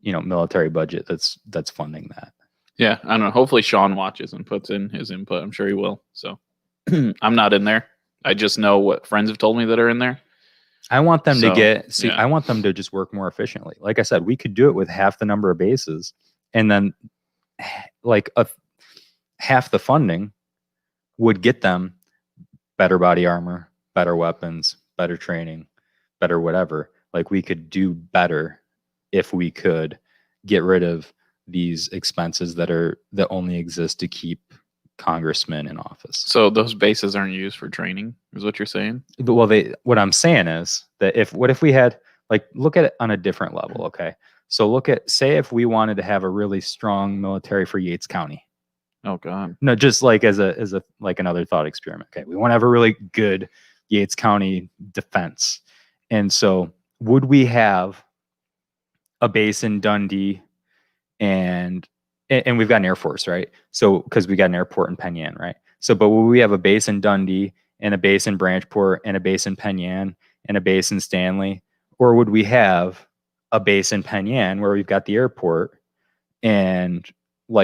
military budget that's funding that. Yeah, I don't know. Hopefully Sean watches and puts in his input. I'm sure he will. So I'm not in there. I just know what friends have told me that are in there. I want them I want them to just work more efficiently. Like I said, we could do it with half the number of bases and then like half the funding would get them better body armor, better weapons, better training, better whatever. Like we could do better if we could get rid of these expenses that only exist to keep congressmen in office. So those bases aren't used for training, is what you're saying? Well, what I'm saying is that what if we had look at it on a different level, okay? So say if we wanted to have a really strong military for Yates County. Oh God. No, just like as another thought experiment. Okay, we want to have a really good Yates County defense. And so would we have a base in Dundee and we've got an Air Force, right? So, because we got an airport in Penn right? So, but will we have a base in Dundee and a base in Branchport and a base in Penn and a base in Stanley? Or would we have a base in Penn where we've got the airport and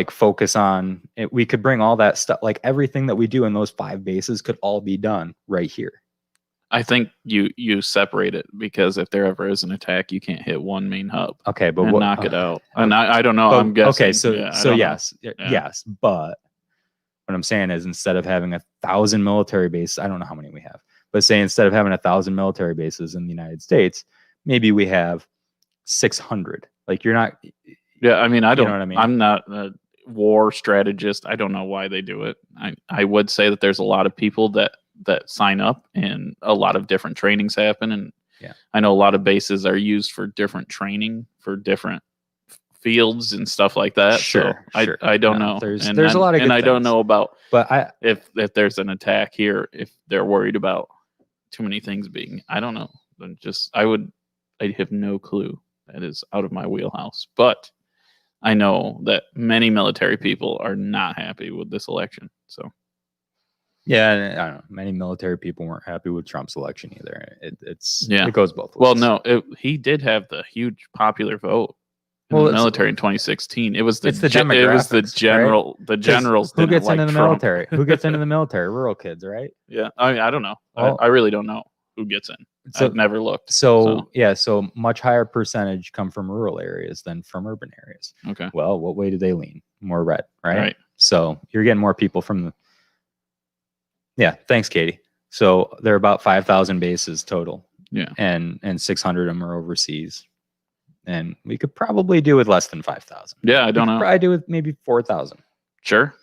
focus on it? We could bring all that stuff, everything that we do in those 5 bases could all be done right here. I think you separate it because if there ever is an attack, you can't hit one main hub. Okay, but knock it out. And I don't know. I'm guessing. Okay, so yes, yes. But what I'm saying is, instead of having 1,000 military bases, I don't know how many we have, but say instead of having 1,000 military bases in the United States, maybe we have 600. You're not. Yeah, I mean, I don't know what I mean. I'm not a war strategist. I don't know why they do it. I would say that there's a lot of people that sign up and a lot of different trainings happen. And I know a lot of bases are used for different training for different fields and stuff like that. Sure. I don't know. There's a lot of good I things. don't know about, but if there's an attack here, if they're worried about too many things being, I don't know. I have no clue. That is out of my wheelhouse, but I know that many military people are not happy with this election. So. Yeah, I don't know. Many military people weren't happy with Trump's election either. It goes both ways. Well, no, he did have the huge popular vote in the military in 2016. It was the general. Right? The generals. Who gets into the military? Who gets into the military? Rural kids, right? Yeah, I don't know. I really don't know who gets in. I've never looked. So much higher percentage come from rural areas than from urban areas. Okay. Well, what way do they lean? More red, right? Right. So you're getting more people from the. Yeah, thanks, Katie. So there are about 5,000 bases total. Yeah. And 600 of them are overseas. And we could probably do with less than 5,000. Yeah, I don't know. Probably do with maybe 4,000. Sure.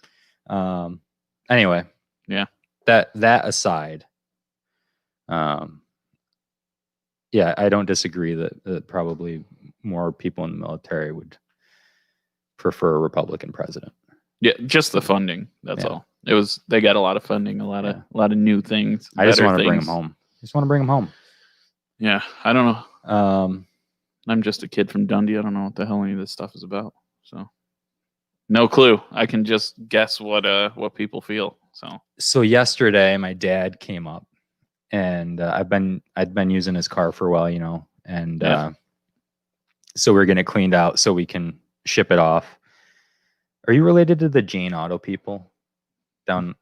Anyway. Yeah. That aside, I don't disagree that probably more people in the military would prefer a Republican president. Yeah, just the funding. That's all. They got a lot of funding, a lot of new things. I just want to bring them home. Yeah, I don't know. Um, I'm just a kid from Dundee. I don't know what the hell any of this stuff is about. So no clue. I can just guess what people feel. so yesterday my dad came up, and I'd been using his car for a while, and Yeah. so we're getting it cleaned out so we can ship it off. Are you related to the Jane Auto people? Down?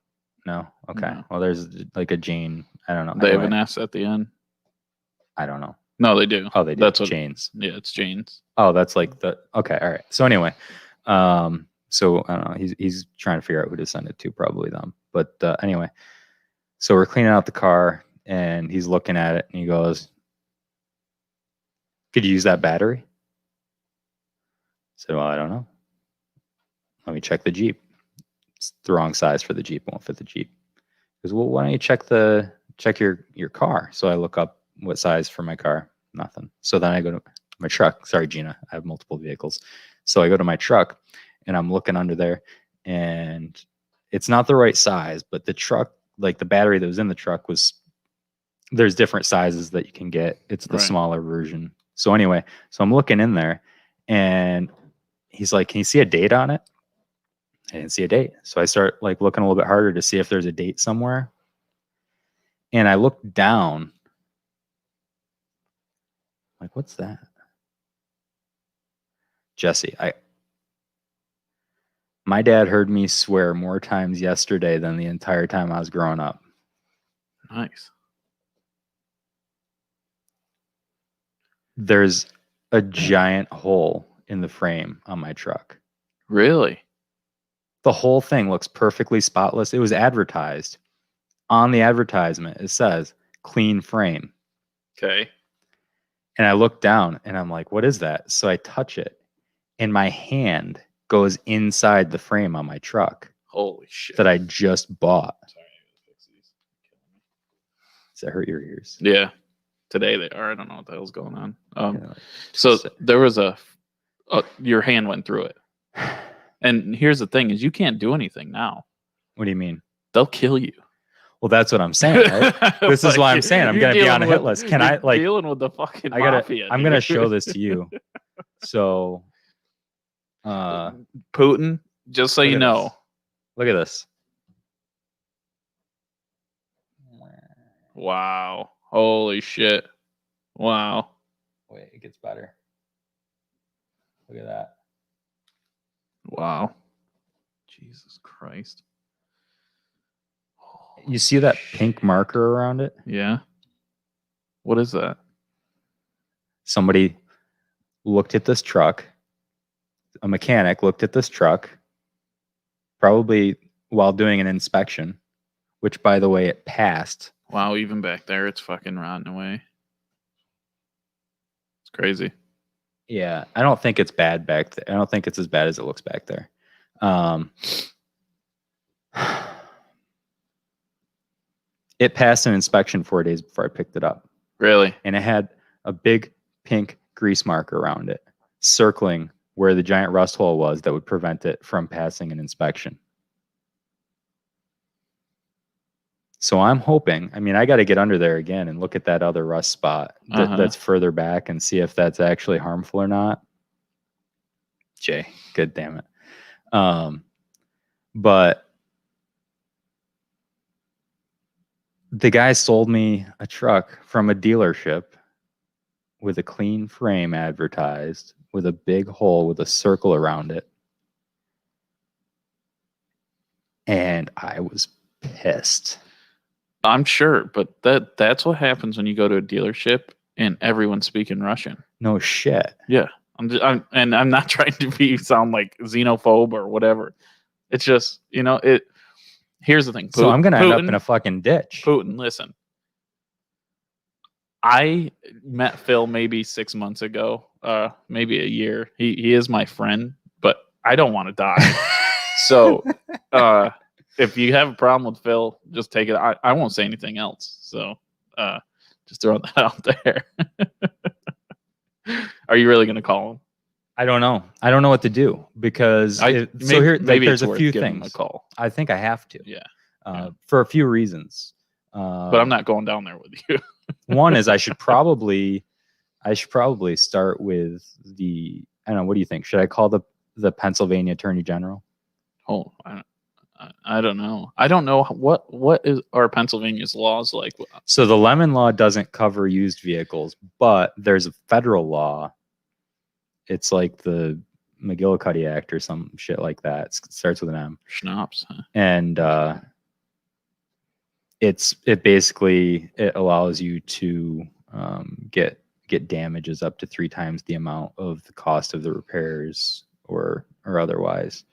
No. Okay. No. Well, there's like a Jane. I don't know. They have Anyway, an S at the end. I don't know. No, they do. Oh, they do. That's what. Jane's. Yeah, it's Jane's. Oh, that's like the. Okay. All right. So anyway, so I don't know. He's trying to figure out who to send it to. Probably them. But anyway, so we're cleaning out the car, and he's looking at it, and he goes, "Could you use that battery?" I said, "Well, I don't know. Let me check the Jeep. It's the wrong size for the Jeep. It won't fit the Jeep." He goes, "Well, why don't you check your car?" So I look up what size for my car. Nothing. So then I go to my truck. Sorry, Gina. I have multiple vehicles. So I go to my truck, and I'm looking under there, and it's not the right size, but the truck, like the battery that was in the truck there's different sizes that you can get. It's the Right. smaller version. So anyway, so I'm looking in there, and he's like, "Can you see a date on it?" I didn't see a date. So I start like looking a little bit harder to see if there's a date somewhere. And I look down. Like, what's that? Jesse, my dad heard me swear more times yesterday than the entire time I was growing up. Nice. There's a giant hole in the frame on my truck. Really? The whole thing looks perfectly spotless. It was advertised. On the advertisement, it says clean frame. Okay. And I look down and I'm like, what is that? So I touch it, and my hand goes inside the frame on my truck Holy shit. that I just bought. Sorry, I gotta fix these. Does that hurt your ears? Yeah. Today they are. I don't know what the hell's going on. Yeah, So there was your hand went through it. And here's the thing is you can't do anything now. what do you mean? They'll kill you. Well, that's what I'm saying, right? This is why I'm saying I'm you're going to be on a dealing hit list. Can I like dealing with the fucking I'm mafia? going to dude. show this to you. So Putin, just so look you at know. this. Look at this. Wow. Holy shit. Wow. Wait, it gets better. Look at that. Wow. Jesus Christ. You see that pink marker around it? Yeah. What is that? Somebody looked at this truck. A mechanic looked at this truck, probably while doing an inspection, which, by the way, it passed. Wow, even back there, it's fucking rotting away. It's crazy. Yeah, I don't think it's bad back there. I don't think it's as bad as it looks back there. It passed an inspection 4 days before I picked it up. Really? And it had a big pink grease mark around it, circling where the giant rust hole was that would prevent it from passing an inspection. So I'm hoping, I got to get under there again and look at that other rust spot that's further back and see if that's actually harmful or not. Jay, good damn it. But the guy sold me a truck from a dealership with a clean frame advertised, with a big hole with a circle around it. And I was pissed. I'm sure, but that's what happens when you go to a dealership and everyone's speaking Russian. No shit. Yeah. I'm not trying to sound like xenophobe or whatever. It's just, here's the thing. So I'm going to end up in a fucking ditch. Putin, listen. I met Phil maybe 6 months ago, maybe a year. He is my friend, but I don't want to die. So if you have a problem with Phil, just take it. I won't say anything else. So just throwing that out there. Are you really going to call him? I don't know. I don't know what to do because there's a few things. A call. I think I have to. Yeah. For a few reasons. But I'm not going down there with you. One is I should probably start with the, I don't know, what do you think? Should I call the Pennsylvania Attorney General? Oh, I don't know. I don't know what are Pennsylvania's laws like. So the Lemon Law doesn't cover used vehicles, but there's a federal law. It's like the McGillicuddy Act or some shit like that. It starts with an M. Schnapps. Huh? And it basically allows you to get damages up to 3 times the amount of the cost of the repairs or otherwise.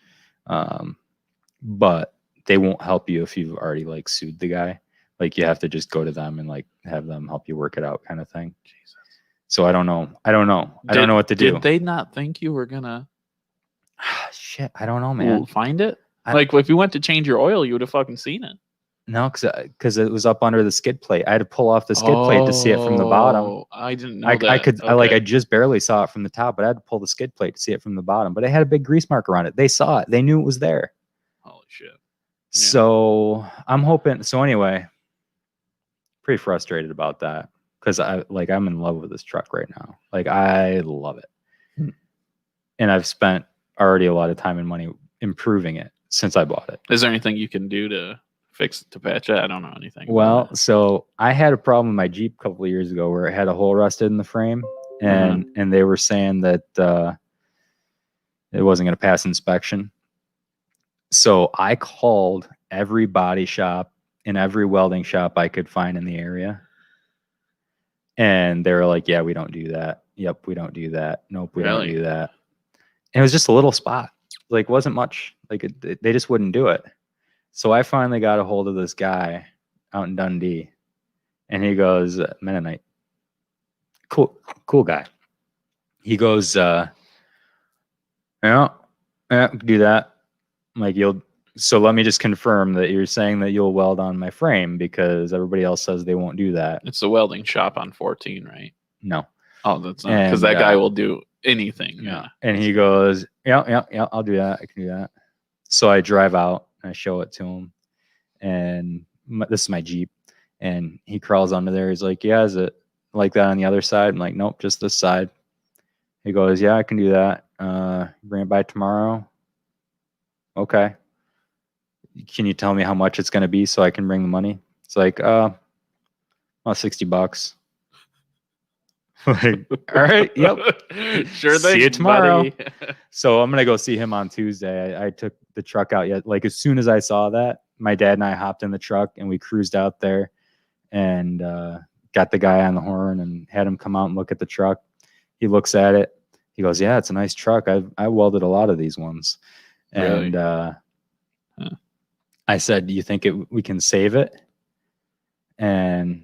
But they won't help you if you've already like sued the guy. Like you have to just go to them and like have them help you work it out, kind of thing. Jesus. So I don't know. I don't know what to do. Did they not think you were gonna? Shit, I don't know, man. Find it. Like if you went to change your oil, you would have fucking seen it. No, because it was up under the skid plate. I had to pull off the skid plate to see it from the bottom. I didn't know I that. could I just barely saw it from the top, but I had to pull the skid plate to see it from the bottom. But it had a big grease mark around it. They saw it. They knew it was there. Holy shit. Yeah. So I'm hoping. So anyway, pretty frustrated about that because I'm in love with this truck right now. Like I love it, and I've spent already a lot of time and money improving it since I bought it. Is there anything you can do to fix it, to patch it? I don't know anything. Well, so I had a problem with my Jeep a couple of years ago where it had a hole rusted in the frame, and they were saying that it wasn't going to pass inspection. So I called every body shop and every welding shop I could find in the area, and they were like, "Yeah, we don't do that. Yep, we don't do that. Nope, we don't do that." And it was just a little spot. Like wasn't much. Like they just wouldn't do it. So I finally got a hold of this guy out in Dundee, and he goes, Mennonite, cool guy. He goes, yeah, do that. I'm like, so let me just confirm that you're saying that you'll weld on my frame because everybody else says they won't do that. It's a welding shop on 14, right? No. Oh, that's not, because that guy will do anything. Yeah. And he goes, yeah, I'll do that. I can do that. So I drive out and I show it to him, and this is my Jeep, and he crawls under there. He's like, yeah, is it like that on the other side? I'm like, nope, just this side. He goes, yeah, I can do that. Bring it by tomorrow. Okay. Can you tell me how much it's going to be so I can bring the money? It's like, well, $60. Like, all right, yep. Sure. See you tomorrow. Buddy. So I'm gonna go see him on Tuesday. I took the truck out yet. Like as soon as I saw that, my dad and I hopped in the truck and we cruised out there and got the guy on the horn and had him come out and look at the truck. He looks at it. He goes, yeah, it's a nice truck. I welded a lot of these ones. And I said, do you think we can save it? And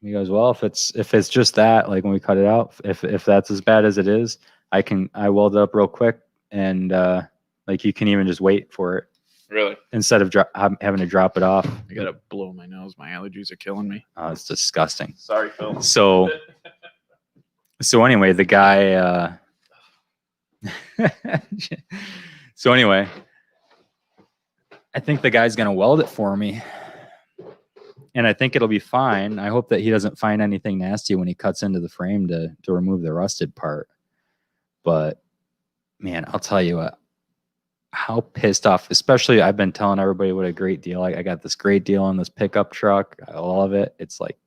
he goes, well, if it's just that, like when we cut it out, if that's as bad as it is, I weld it up real quick, and like you can even just wait for it. Really? Instead of having to drop it off. I gotta blow my nose. My allergies are killing me. Oh, it's disgusting. Sorry, Phil. So anyway, the guy. So anyway, I think the guy's gonna weld it for me. And I think it'll be fine. I hope that he doesn't find anything nasty when he cuts into the frame to remove the rusted part. But man, I'll tell you what, how pissed off, especially I've been telling everybody what a great deal. I got this great deal on this pickup truck. I love it. It's like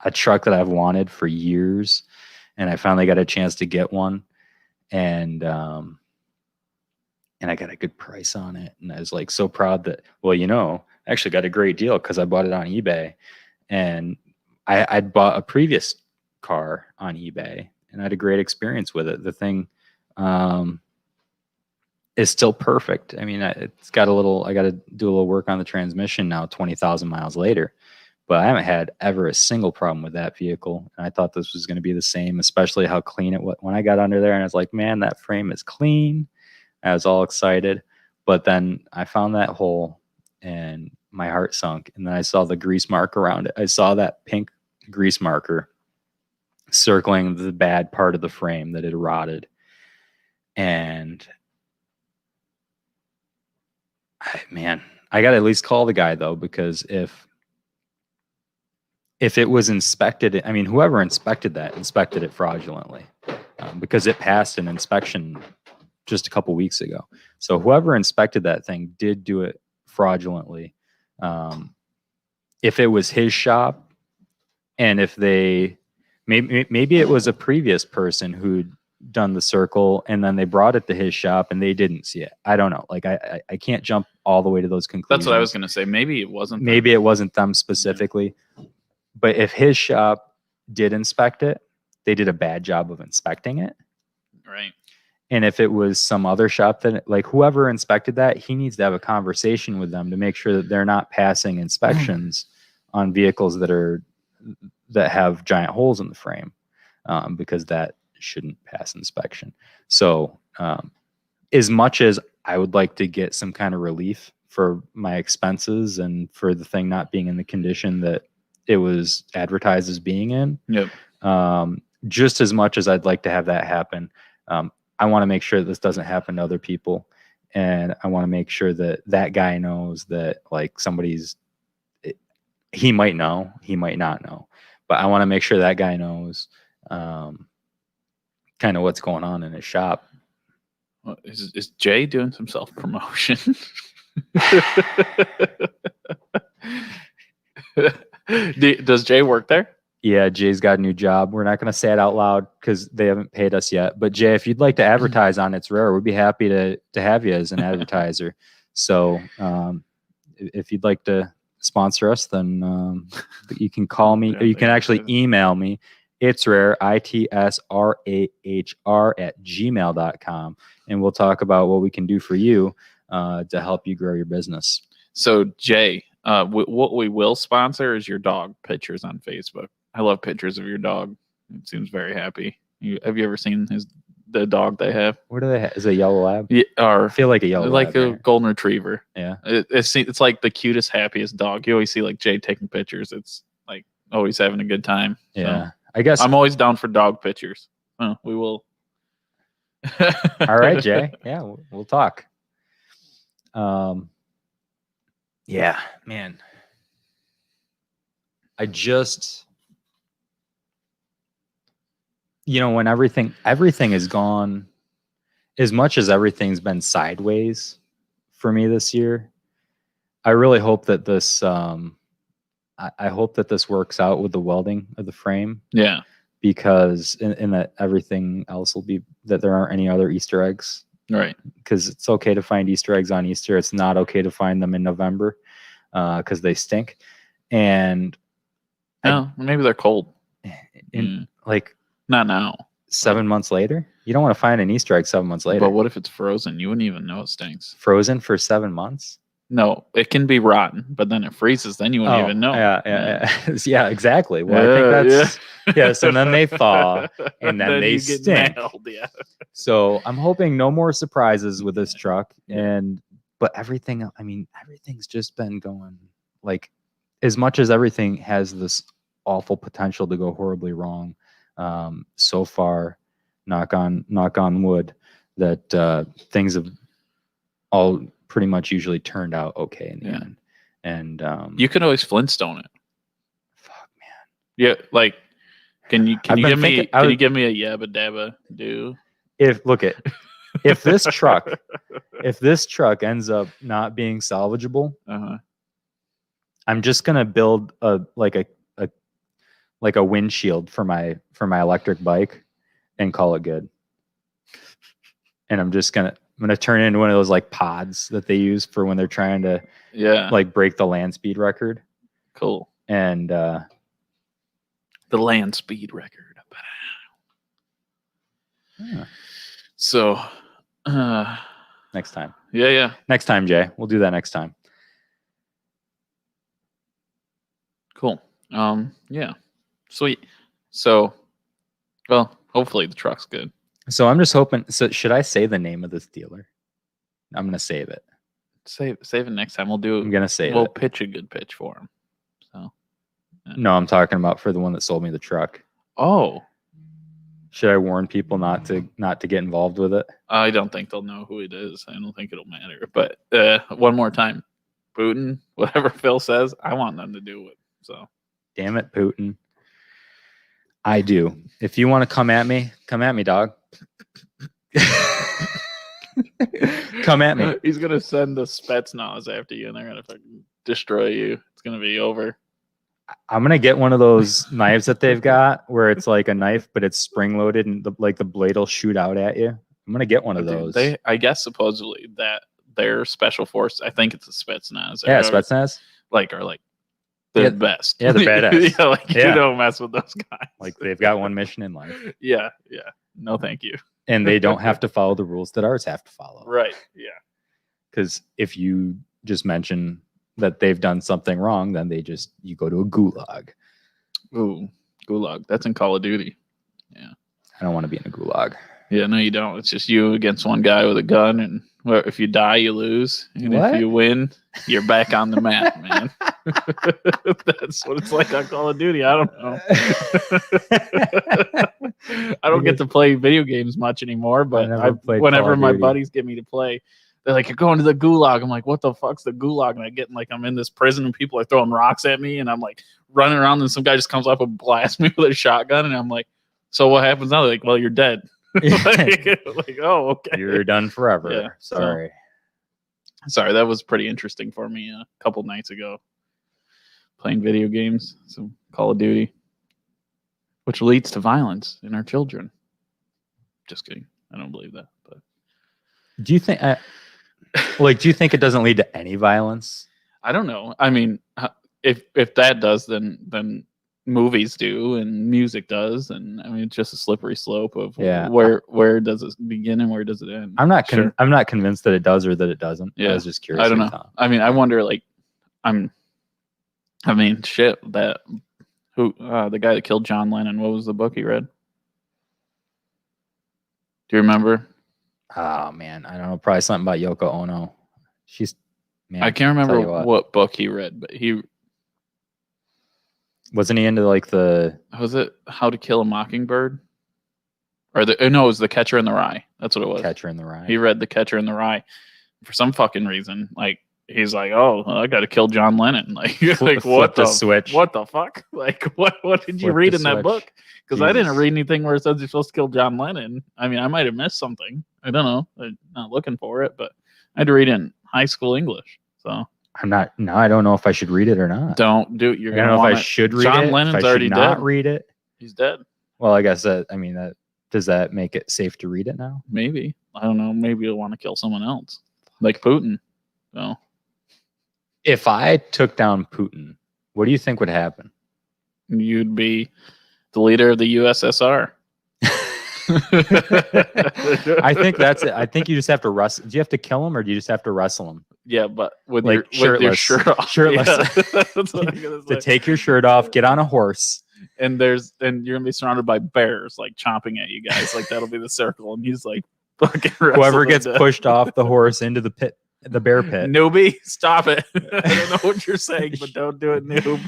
a truck that I've wanted for years. And I finally got a chance to get one. And I got a good price on it. And I was like so proud that, well, I actually got a great deal because I bought it on eBay, and I'd bought a previous car on eBay and I had a great experience with it. The thing is still perfect. I mean, it's got I got to do a little work on the transmission now, 20,000 miles later, but I haven't had ever a single problem with that vehicle. And I thought this was going to be the same, especially how clean it was when I got under there. And I was like, man, that frame is clean. I was all excited, but then I found that hole and my heart sunk. And then I saw the grease mark around it. I saw that pink grease marker circling the bad part of the frame that had rotted. And I got to at least call the guy though, because if if it was inspected, I mean, whoever inspected it fraudulently, because it passed an inspection just a couple weeks ago. So whoever inspected that thing did do it fraudulently. If it was his shop, and if they maybe it was a previous person who'd done the circle and then they brought it to his shop and they didn't see it. I don't know. Like I can't jump all the way to those conclusions. That's what I was going to say. Maybe it wasn't. Maybe it wasn't them specifically. But if his shop did inspect it, they did a bad job of inspecting it. Right. And if it was some other shop that, like, whoever inspected that, he needs to have a conversation with them to make sure that they're not passing inspections on vehicles that have giant holes in the frame, because that shouldn't pass inspection. So as much as I would like to get some kind of relief for my expenses and for the thing not being in the condition that it was advertised as being in, just as much as I'd like to have that happen, I want to make sure that this doesn't happen to other people. And I want to make sure that that guy knows that, like, he might know, he might not know, but I want to make sure that guy knows kind of what's going on in his shop. Well, is Jay doing some self-promotion? Does Jay work there? Yeah, Jay's got a new job. We're not going to say it out loud because they haven't paid us yet. But Jay, if you'd like to advertise on It's Rare, we'd be happy to have you as an advertiser. So if you'd like to sponsor us, then you can call me, or you can actually email me. It's Rare, ITSRAHR @gmail.com, and we'll talk about what we can do for you to help you grow your business. So Jay, what we will sponsor is your dog pictures on Facebook. I love pictures of your dog. It seems very happy. Have you ever seen the dog they have? What do they have? Is it a yellow lab? Yeah, or I feel like a yellow like lab. a golden retriever. Yeah. It's like the cutest, happiest dog. You always see like Jay taking pictures. It's like always having a good time. Yeah. So I guess I'm always down for dog pictures. We will. All right, Jay. Yeah, we'll talk. Yeah, man. I just, when everything is gone, as much as everything's been sideways for me this year, I really hope that this, I hope that this works out with the welding of the frame. Yeah. Because in that everything else will be, that there aren't any other Easter eggs. Right. Because it's okay to find Easter eggs on Easter. It's not okay to find them in November because they stink. And maybe they're cold. Like, not now. 7 months later, you don't want to find an Easter egg 7 months later. But what if it's frozen? You wouldn't even know it stinks. Frozen for 7 months? No, it can be rotten, but then it freezes. Then you wouldn't even know. Yeah, exactly. Well, I think that's so then they thaw and then they stink. Nailed, yeah. So I'm hoping no more surprises with this truck. But everything, I mean, everything's just been going, like, as much as everything has this awful potential to go horribly wrong. So far, knock on wood, that things have all pretty much usually turned out okay in the end. And you can always Flintstone it. Fuck, man. Yeah, like, can you give me a yabba dabba do? If this truck ends up not being salvageable, I'm just gonna build a windshield for my electric bike and call it good. And I'm gonna turn it into one of those like pods that they use for when they're trying to like break the land speed record. Cool. And the land speed record. Yeah. So next time. Yeah. Next time, Jay. We'll do that next time. Cool. Yeah. Sweet. So, well, hopefully the truck's good. So I'm just hoping. So should I say the name of this dealer? I'm gonna save it. Save it next time. We'll do. I'm gonna save We'll it. pitch a good pitch for him. So. Yeah. No, I'm talking about for the one that sold me the truck. Oh. Should I warn people not to get involved with it? I don't think they'll know who it is. I don't think it'll matter. But one more time, Putin, whatever Phil says, I want nothing to do with. So. Damn it, Putin. I do. If you want to come at me, dog. Come at me. He's gonna send the Spetsnaz after you, and they're gonna fucking destroy you. It's gonna be over. I'm gonna get one of those knives that they've got where it's like a knife, but it's spring loaded and the blade will shoot out at you. I'm gonna get one of those. I guess supposedly that their special force. I think it's a Spetsnaz. Yeah, Spetsnaz. Are the best. Yeah, the badass. You don't mess with those guys. Like they've got one mission in life. Yeah. No, thank you. And they don't have to follow the rules that ours have to follow. Right. Yeah. Because if you just mention that they've done something wrong, then you go to a gulag. Ooh, gulag. That's in Call of Duty. Yeah. I don't want to be in a gulag. Yeah, no, you don't. It's just you against one guy with a gun, and if you die, you lose. And What? if you win, you're back on the map, man. That's what it's like on Call of Duty. I don't know. I don't get to play video games much anymore, but whenever my buddies get me to play, they're like, "You're going to the gulag." I'm like, "What the fuck's the gulag?" And I get I'm in this prison, and people are throwing rocks at me, and I'm like running around, and some guy just comes up and blasts me with a shotgun, and I'm like, "So what happens now?" They're like, "Well, you're dead." Oh, okay. You're done forever. Yeah, Sorry. Sorry, that was pretty interesting for me a couple nights ago. Playing video games, some Call of Duty, which leads to violence in our children. Just kidding. I don't believe that. But do you think, do you think it doesn't lead to any violence? I don't know. I mean, if that does, then movies do, and music does, and I mean, it's just a slippery slope of where does it begin and where does it end? I'm not convinced that it does or that it doesn't. Yeah. I was just curious. I don't know. I mean, I wonder. Shit. That the guy that killed John Lennon. What was the book he read? Do you remember? Oh man, I don't know. Probably something about Yoko Ono. I can't remember what book he read, but he. Wasn't he into was it How to Kill a Mockingbird? Or it was The Catcher in the Rye. That's what it was. Catcher in the Rye. He read The Catcher in the Rye. For some fucking reason, he's like, "Oh, I got to kill John Lennon." What the switch? What the fuck? What did you read in that book? Because I didn't read anything where it says you're supposed to kill John Lennon. I mean, I might have missed something. I don't know. I'm not looking for it, but I had to read in high school English. So I don't know if I should read it or not. Don't do it. I don't know if I should read it. John Lennon's already not dead. Read it. He's dead. Well, I guess does that make it safe to read it now? Maybe. I don't know. Maybe you'll want to kill someone else, like Putin. So, if I took down Putin, what do you think would happen? You'd be the leader of the USSR. I think that's it. I think you just have to wrestle. Do you have to kill him, or do you just have to wrestle him? Yeah, but with shirtless. your shirt off. Shirtless. Yeah. That's what I'm gonna say. To take your shirt off, get on a horse, and you're gonna be surrounded by bears chomping at you guys. That'll be the circle, and he's fucking. Whoever gets pushed off the horse into the pit, the bear pit. Newbie, stop it! I don't know what you're saying, but don't do it, noob.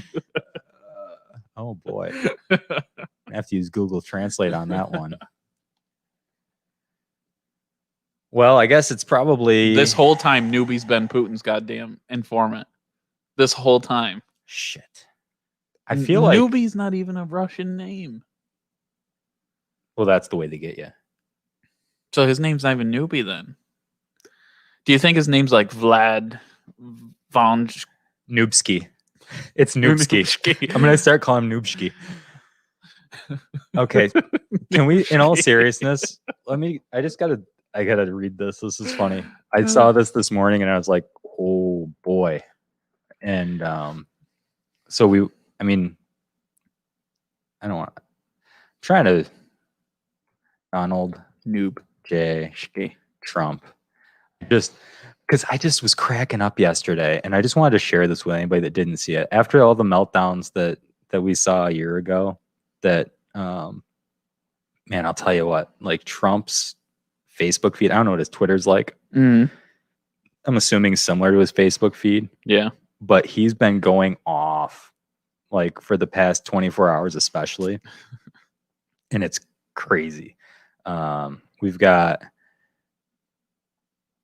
Oh boy, I have to use Google Translate on that one. Well, I guess it's probably this whole time Newbie's been Putin's goddamn informant. This whole time. Shit. I feel like Newbie's not even a Russian name. Well, that's the way they get you. So his name's not even Newbie then. Do you think his name's Vlad von Noobski? It's Noobski. I'm gonna start calling him Noobski. Okay. Can we, in all seriousness, I gotta read this. This is funny. I saw this morning and I was like, oh boy. And I don't want to trying to Donald Noob J Trump. Just because I just was cracking up yesterday and I just wanted to share this with anybody that didn't see it. After all the meltdowns that we saw a year ago, man, I'll tell you what, Trump's Facebook feed, I don't know what his Twitter's like. Mm. I'm assuming similar to his Facebook feed. Yeah. But he's been going off for the past 24 hours, especially. And it's crazy. We've got,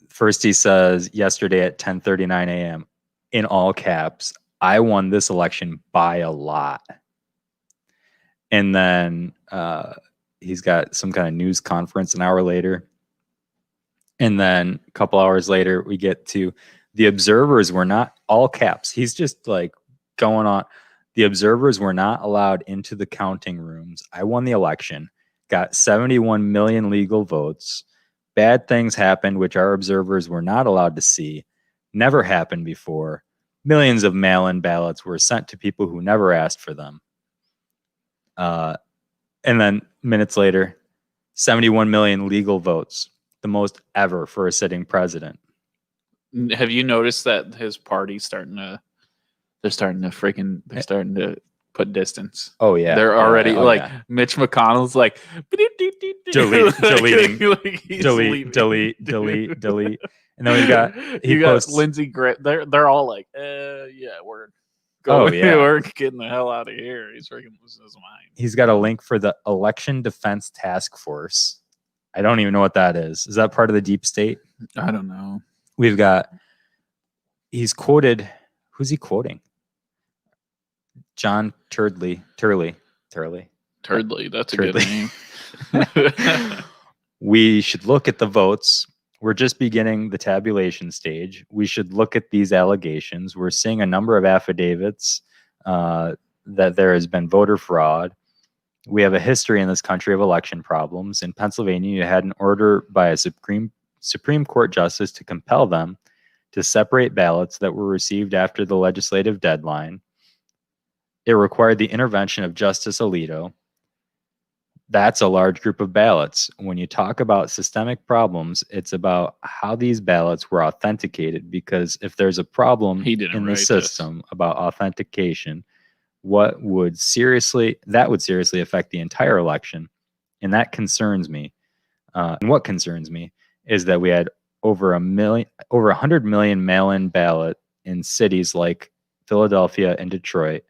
first he says, yesterday at 10:39 a.m. in all caps, I won this election by a lot. And then he's got some kind of news conference an hour later. And then a couple hours later, we get to the observers were not, all caps. He's just like going on. The observers were not allowed into the counting rooms. I won the election, got 71 million legal votes. Bad things happened, which our observers were not allowed to see. Never happened before. Millions of mail-in ballots were sent to people who never asked for them. And then minutes later, 71 million legal votes, the most ever for a sitting president. Have you noticed that his party's starting to put distance? Oh yeah, They're already like yeah. Mitch McConnell's like delete. And then we got you got Lindsey Graham. They're all like, yeah, we're going. Oh, yeah. We're getting the hell out of here. He's freaking losing his mind. He's got a link for the Election Defense Task Force. I don't even know what that is. Is that part of the deep state? I don't know. We've got. He's quoted. Who's he quoting? John Turdley. Turdley. That's a good name. We should look at the votes. We're just beginning the tabulation stage. We should look at these allegations. We're seeing a number of affidavits that there has been voter fraud. We have a history in this country of election problems. In Pennsylvania, you had an order by a Supreme Court justice to compel them to separate ballots that were received after the legislative deadline. It required the intervention of Justice Alito. That's a large group of ballots. When you talk about systemic problems, it's about how these ballots were authenticated, because if there's a problem in the system about authentication, that would seriously affect the entire election. And that concerns me. And what concerns me is that we had over 100 million mail-in ballot in cities like Philadelphia and Detroit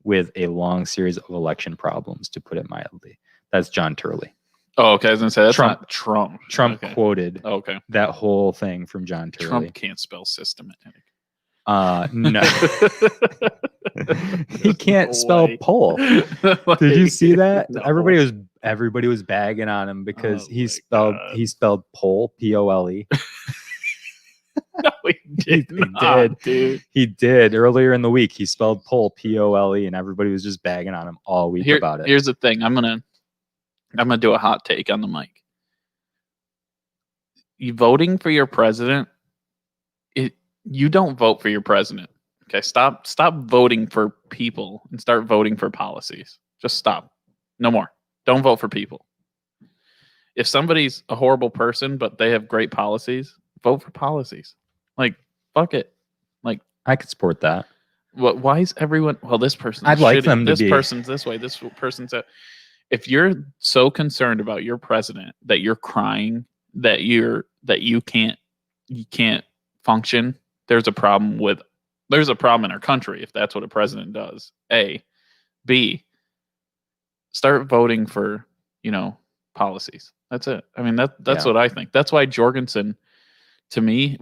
with a long series of election problems, to put it mildly. That's John Turley. Oh, okay. I was going to say, that's not Trump. Trump quoted that whole thing from John Turley. Trump can't spell systematic. No. He can't spell poll. Did you see that? No. Everybody was bagging on him because he spelled poll, P-O-L-E. No, he did. Dude. He did. Earlier in the week, he spelled poll, P-O-L-E, and everybody was just bagging on him all week about it. Here's the thing. I'm gonna do a hot take on the mic. You voting for your president, you don't vote for your president. Okay, stop voting for people and start voting for policies. Just stop. No more. Don't vote for people. If somebody's a horrible person but they have great policies, vote for policies. Like, fuck it. Like, I could support that. Why is everyone? Well, this person. I'd like them to be. This person's this way. This person's that. If you're so concerned about your president that you're crying that you can't function, there's a problem in our country if that's what a president does. A. B. Start voting for, policies. That's it. I mean, that's what I think. That's why Jorgensen, to me,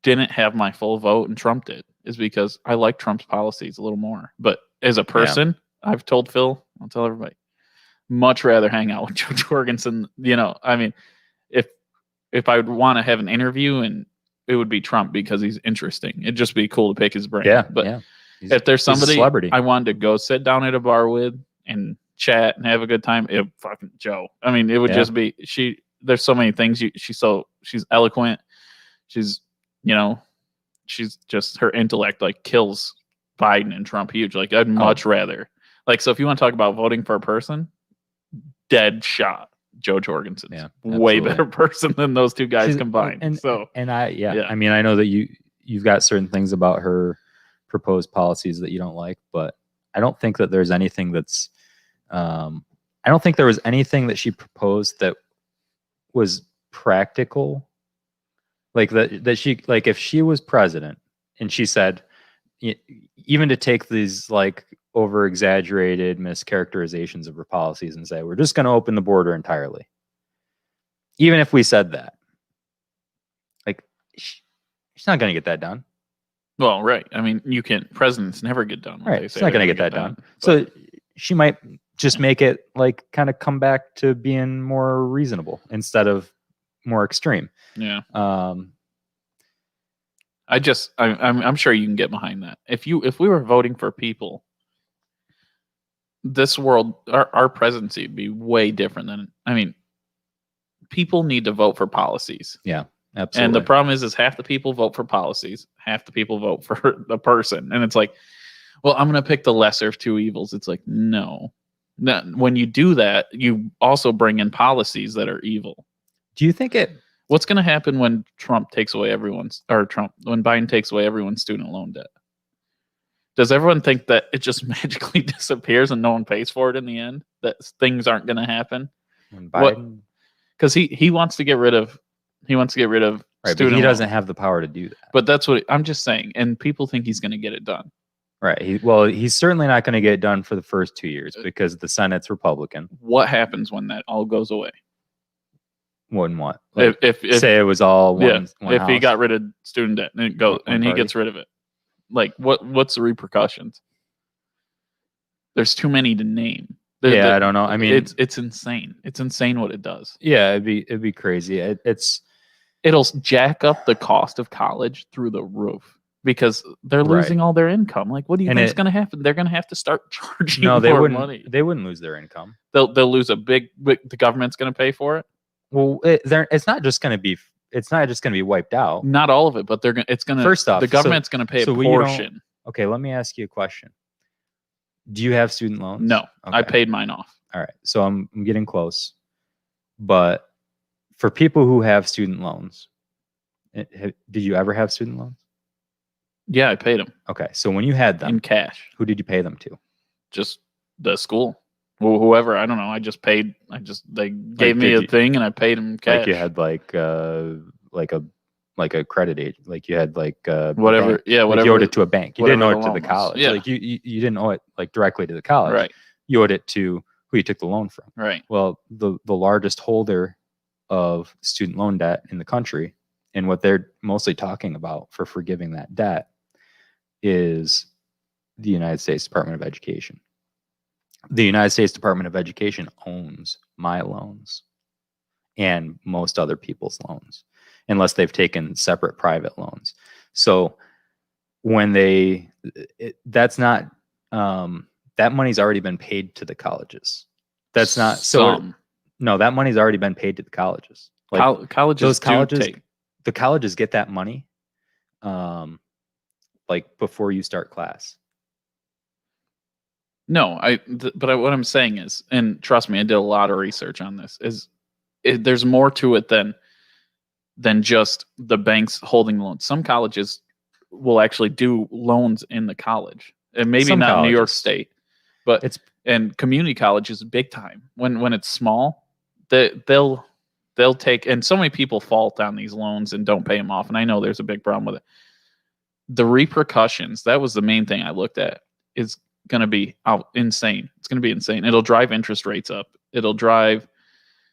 didn't have my full vote and Trump did, is because I like Trump's policies a little more. But as a person, I've told Phil, I'll tell everybody, much rather hang out with Joe Jorgensen. I mean, if I would want to have an interview, and it would be Trump because he's interesting. It'd just be cool to pick his brain. Yeah, but if there's somebody I wanted to go sit down at a bar with and chat and have a good time, fucking Joe. I mean, it would just be there's so many things. She's eloquent. She's just, her intellect like kills Biden and Trump huge. Like, I'd much rather, like, so if you want to talk about voting for a person, dead shot, Joe Jorgensen. Yeah, way better person than those two guys combined. I mean, I know that you've got certain things about her proposed policies that you don't like, but I don't think that there's anything that's I don't think there was anything that she proposed that was practical. Like that she, like, if she was president and she said, even to take these like over exaggerated mischaracterizations of her policies and say, we're just going to open the border entirely. Even if we said that, like, she's not going to get that done. Well, right. I mean, you can't. Presidents never get done. What Right. they It's say not they're going to gonna get that done. but- So she might just make it like kind of come back to being more reasonable instead of more extreme. yeah, Um, I'm sure you can get behind that. If we were voting for people, this world, our presidency would be way different than. I mean, people need to vote for policies. yeah, And absolutely. the problem is half the people vote for policies, half the people vote for the person. And it's like, well, I'm going to pick the lesser of two evils. It's like, no. When you do that, you also bring in policies that are evil. Do you think it? What's going to happen when when Biden takes away everyone's student loan debt? Does everyone think that it just magically disappears and no one pays for it in the end? That things aren't going to happen? When Biden, Because he wants to get rid of right, but student he doesn't loan. have the power to do that. But that's what I'm just saying, and people think he's going to get it done. Right. He's certainly not going to get it done for the first 2 years because the Senate's Republican. What happens when that all goes away? Wouldn't want. Like, If say it was all one. if he house. got rid of student debt and it goes One and he party. gets rid of it, like what's the repercussions? There's too many to name. I don't know. I mean, it's insane. It's insane what it does. yeah, it'd be crazy. It'll jack up the cost of college through the roof because they're losing all their income. Like, what do you think is going to happen? They're going to have to start charging more money. They wouldn't lose their income. They'll lose a big. The government's going to pay for it. Well, it's not just going to be. It's not just going to be wiped out. Not all of it, but it's going to. First off, the government's going to pay a portion. Okay, let me ask you a question. Do you have student loans? No, okay. I paid mine off. All right, so I'm getting close. But for people who have student loans, did you ever have student loans? Yeah, I paid them. Okay, so when you had them in cash, who did you pay them to? Just the school, whoever. I don't know. I just paid. They gave me a thing, and I paid them cash. Like you had like a credit agent, like you had whatever. Bank. Yeah, whatever. Like you owed it to a bank. You didn't owe it to the college. Yeah. Like you didn't owe it like directly to the college. Right. You owed it to who you took the loan from. Right. Well, the largest holder of student loan debt in the country, and what they're mostly talking about for forgiving that debt, is the United States Department of Education. The United States Department of Education owns my loans and most other people's loans, unless they've taken separate private loans. So when that's not, that money's already been paid to the colleges. That's not no, that money's already been paid to the colleges. Like colleges, the colleges get that money, like before you start class. No, but what I'm saying is, and trust me, I did a lot of research on this. There's more to it than just the banks holding loans. Some colleges will actually do loans in the college, and maybe Some not colleges. New York State, but and community colleges big time. When it's small, they'll take, and so many people fault on these loans and don't pay them off. And I know there's a big problem with it. The repercussions, that was the main thing I looked at, is going to be insane. It's going to be insane. It'll drive interest rates up. It'll drive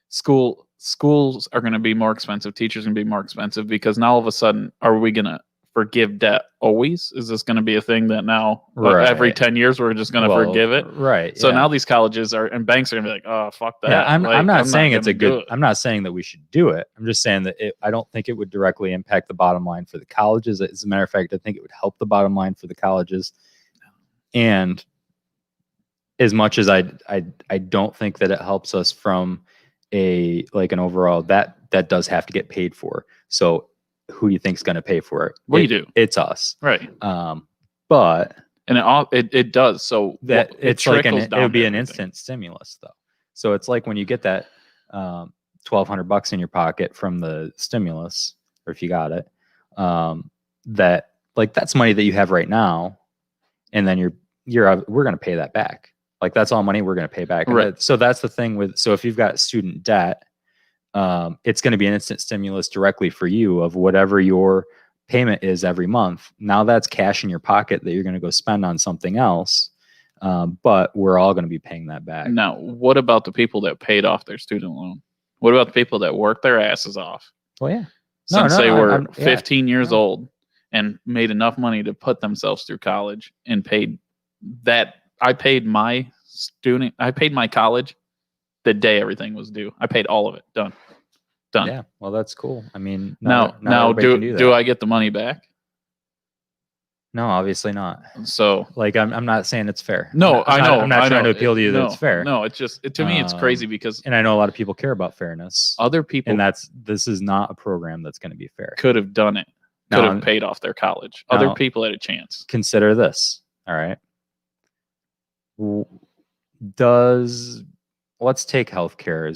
schools are going to be more expensive. Teachers are going to be more expensive, because now all of a sudden, are we going to forgive debt always? Is this going to be a thing that now every 10 years we're just going to forgive it? Right. So now these colleges and banks are going to be like, oh, fuck that. Yeah, I'm not saying it's a good. it. I'm not saying that we should do it. I'm just saying that I don't think it would directly impact the bottom line for the colleges. As a matter of fact, I think it would help the bottom line for the colleges. And as much as I don't think that it helps us from an overall, that does have to get paid for. So who do you think is going to pay for it? We do. It's us. Right. But and it does. So that it's like it would be an everything. instant stimulus though. So it's like when you get that $1,200 in your pocket from the stimulus, or if you got it, that's money that you have right now, and then we're going to pay that back. Like that's all money we're going to pay back. Right. So that's the thing so if you've got student debt, it's going to be an instant stimulus directly for you of whatever your payment is every month. Now that's cash in your pocket that you're going to go spend on something else. But we're all going to be paying that back. Now, what about the people that paid off their student loan? What about the people that worked their asses off Well, yeah. since they were 15 years old and made enough money to put themselves through college and paid that. I paid my college the day everything was due. I paid all of it. Done. Yeah, well, that's cool. I mean, Now everybody can do that. do I get the money back? No, obviously not. So like, I'm not saying it's fair. No, I know. I'm not trying to know. appeal to you that it's fair. No, it's just to me it's crazy because and I know a lot of people care about fairness. other people And this is not a program that's going to be fair. could have done it. Could have paid off their college. Other people had a chance. Consider this. All right. Let's take healthcare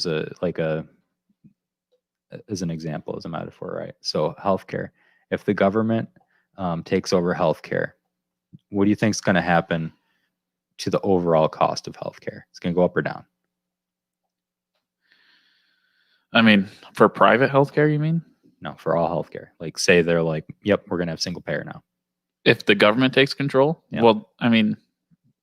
as an example, as a metaphor, right? So healthcare, if the government takes over healthcare, what do you think is going to happen to the overall cost of healthcare? It's going to go up or down? I mean, for private healthcare, you mean? No, for all healthcare. Like, say they're like, yep, we're going to have single payer now. If the government takes control? Yeah. Well, I mean,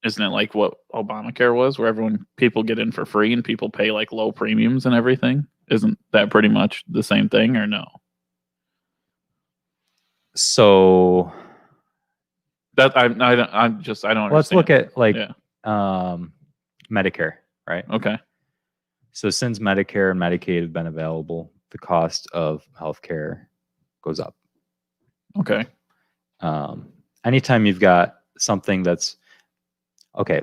isn't it like what Obamacare was, where people get in for free and people pay like low premiums and everything? Isn't that pretty much the same thing, or no? So that I don't understand. Let's look at Medicare, right? Okay. So since Medicare and Medicaid have been available, the cost of healthcare goes up. Okay. Anytime you've got something that's okay,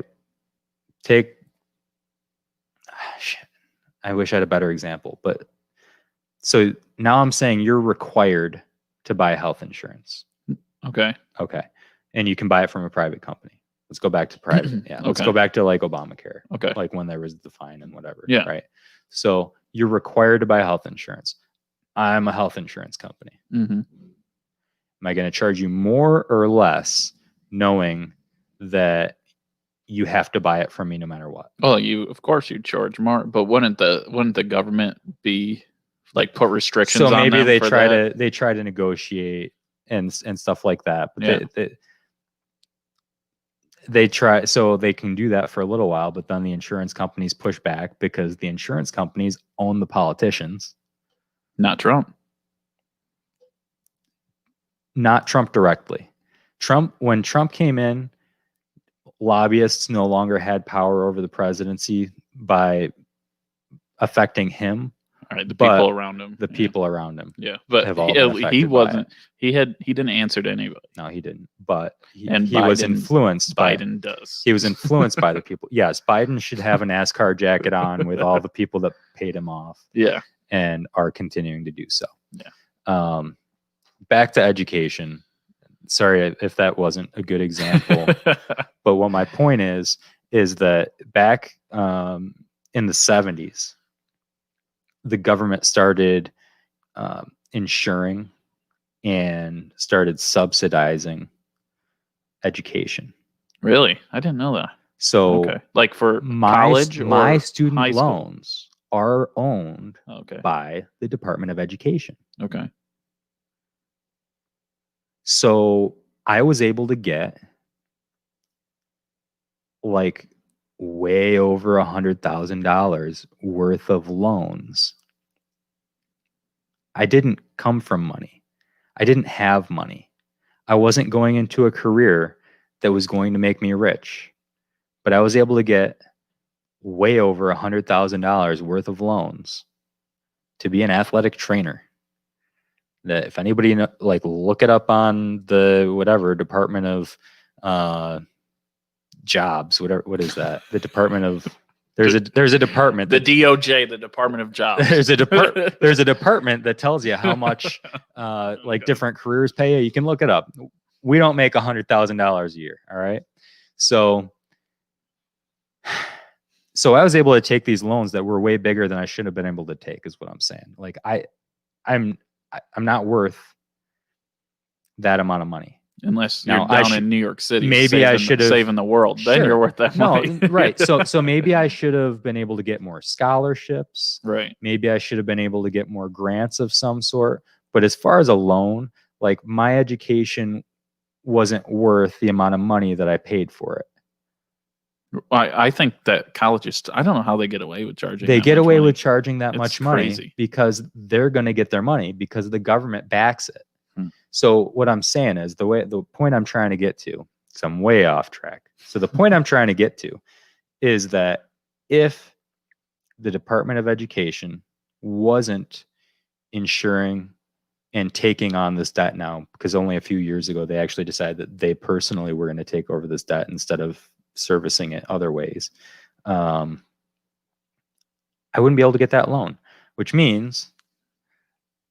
I wish I had a better example, but so now I'm saying you're required to buy health insurance. Okay. And you can buy it from a private company. Let's go back to private. Yeah. Let's go back to like Obamacare. Okay. Like when there was the fine and whatever. Yeah. Right. So you're required to buy health insurance. I'm a health insurance company. Mm-hmm. Am I going to charge you more or less knowing that you have to buy it from me no matter what? Well, of course you'd charge more, but wouldn't the government be like put restrictions on them? So maybe they they try to negotiate and stuff like that. But yeah. they try, so they can do that for a little while, but then the insurance companies push back because the insurance companies own the politicians. Not Trump. Not Trump directly. When Trump came in, lobbyists no longer had power over the presidency by affecting him. All right, the people around him. The people around him. Yeah, but he wasn't. He didn't answer to anybody. No, he didn't. But he Biden, was influenced. Biden does. He was influenced by the people. Yes, Biden should have a NASCAR jacket on with all the people that paid him off. Yeah, and are continuing to do so. Yeah. Back to education. Sorry if that wasn't a good example, but what my point is that back in the 70s, the government started insuring and started subsidizing education. Really? I didn't know that. So like for college or my student high school? loans are owned by the Department of Education. Okay. So I was able to get like way over $100,000 worth of loans. I didn't come from money. I didn't have money. I wasn't going into a career that was going to make me rich, but I was able to get way over $100,000 worth of loans to be an athletic trainer. That if anybody look it up on the Department of Jobs, what is that? The Department of there's a department, the DOJ, the Department of Jobs. There's a department that tells you how much different careers pay you. You can look it up. We don't make $100,000 a year. All right. So I was able to take these loans that were way bigger than I should have been able to take, is what I'm saying. Like I'm not worth that amount of money. Unless you're down in New York City, maybe I should have saving the world. Sure. Then you're worth that money. No, right. So maybe I should have been able to get more scholarships. Right. Maybe I should have been able to get more grants of some sort. But as far as a loan, like my education wasn't worth the amount of money that I paid for it. I think that colleges, I don't know how they get away with charging. They get away money. with charging that much money crazy. Because they're going to get their money because the government backs it. So what I'm saying is the point I'm trying to get to, so I'm way off track. So the point I'm trying to get to is that if the Department of Education wasn't insuring and taking on this debt now, because only a few years ago they actually decided that they personally were going to take over this debt instead of servicing it other ways, I wouldn't be able to get that loan, which means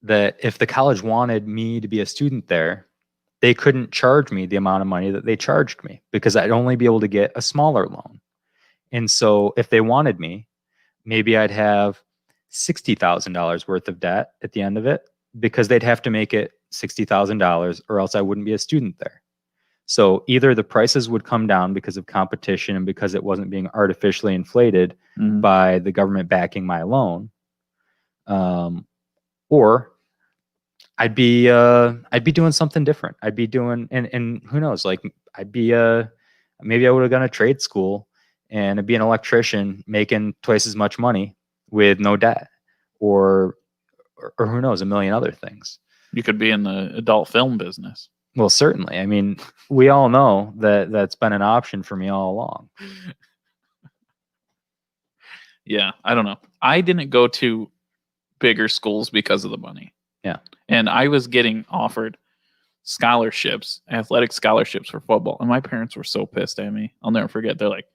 that if the college wanted me to be a student there, they couldn't charge me the amount of money that they charged me because I'd only be able to get a smaller loan. And so if they wanted me, maybe I'd have $60,000 worth of debt at the end of it because they'd have to make it $60,000 or else I wouldn't be a student there. So either the prices would come down because of competition and because it wasn't being artificially inflated by the government backing my loan, or I'd be doing something different. I'd be doing, and who knows, like maybe I would have gone to trade school and I'd be an electrician making twice as much money with no debt, or who knows, a million other things. You could be in the adult film business. Well, certainly. I mean, we all know that that's been an option for me all along. Yeah, I don't know. I didn't go to bigger schools because of the money. Yeah. And I was getting offered scholarships, athletic scholarships for football. And my parents were so pissed at me. I'll never forget. They're like,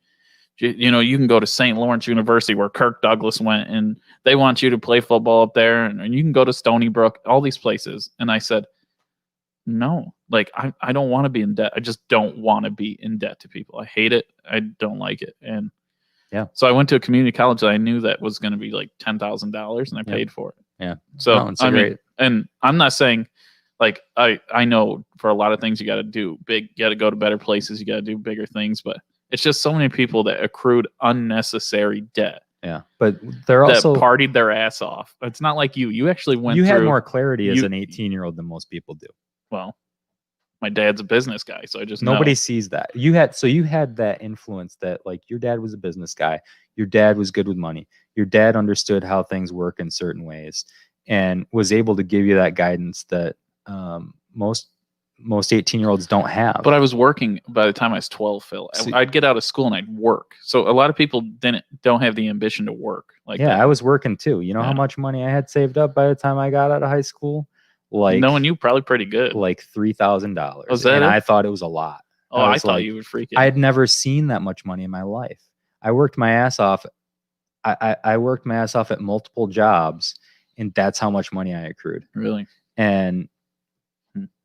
you know, you can go to St. Lawrence University where Kirk Douglas went and they want you to play football up there. And you can go to Stony Brook, all these places. And I said, no, like, I don't want to be in debt. I just don't want to be in debt to people. I hate it. I don't like it. And yeah. So I went to a community college that I knew that was going to be like $10,000 and I paid for it. Yeah. So, I mean, and I'm not saying like, I know for a lot of things you got to do big, you got to go to better places. You got to do bigger things, but it's just so many people that accrued unnecessary debt. Yeah. But they're also partied their ass off. It's not like you actually went had more clarity as an 18-year-old than most people do. Well, my dad's a business guy, so I just nobody sees that. You had that influence that like your dad was a business guy. Your dad was good with money. Your dad understood how things work in certain ways and was able to give you that guidance that most 18-year-olds don't have. But I was working by the time I was 12, Phil. I'd get out of school and I'd work. So a lot of people don't have the ambition to work. Like I was working too. You know how much money I had saved up by the time I got out of high school? Like knowing you, probably pretty good. Like $3,000. Was that and it? I thought it was a lot. Oh, I thought you would freak out. I had never seen that much money in my life. I worked my ass off. I worked my ass off at multiple jobs, and that's how much money I accrued. Really? And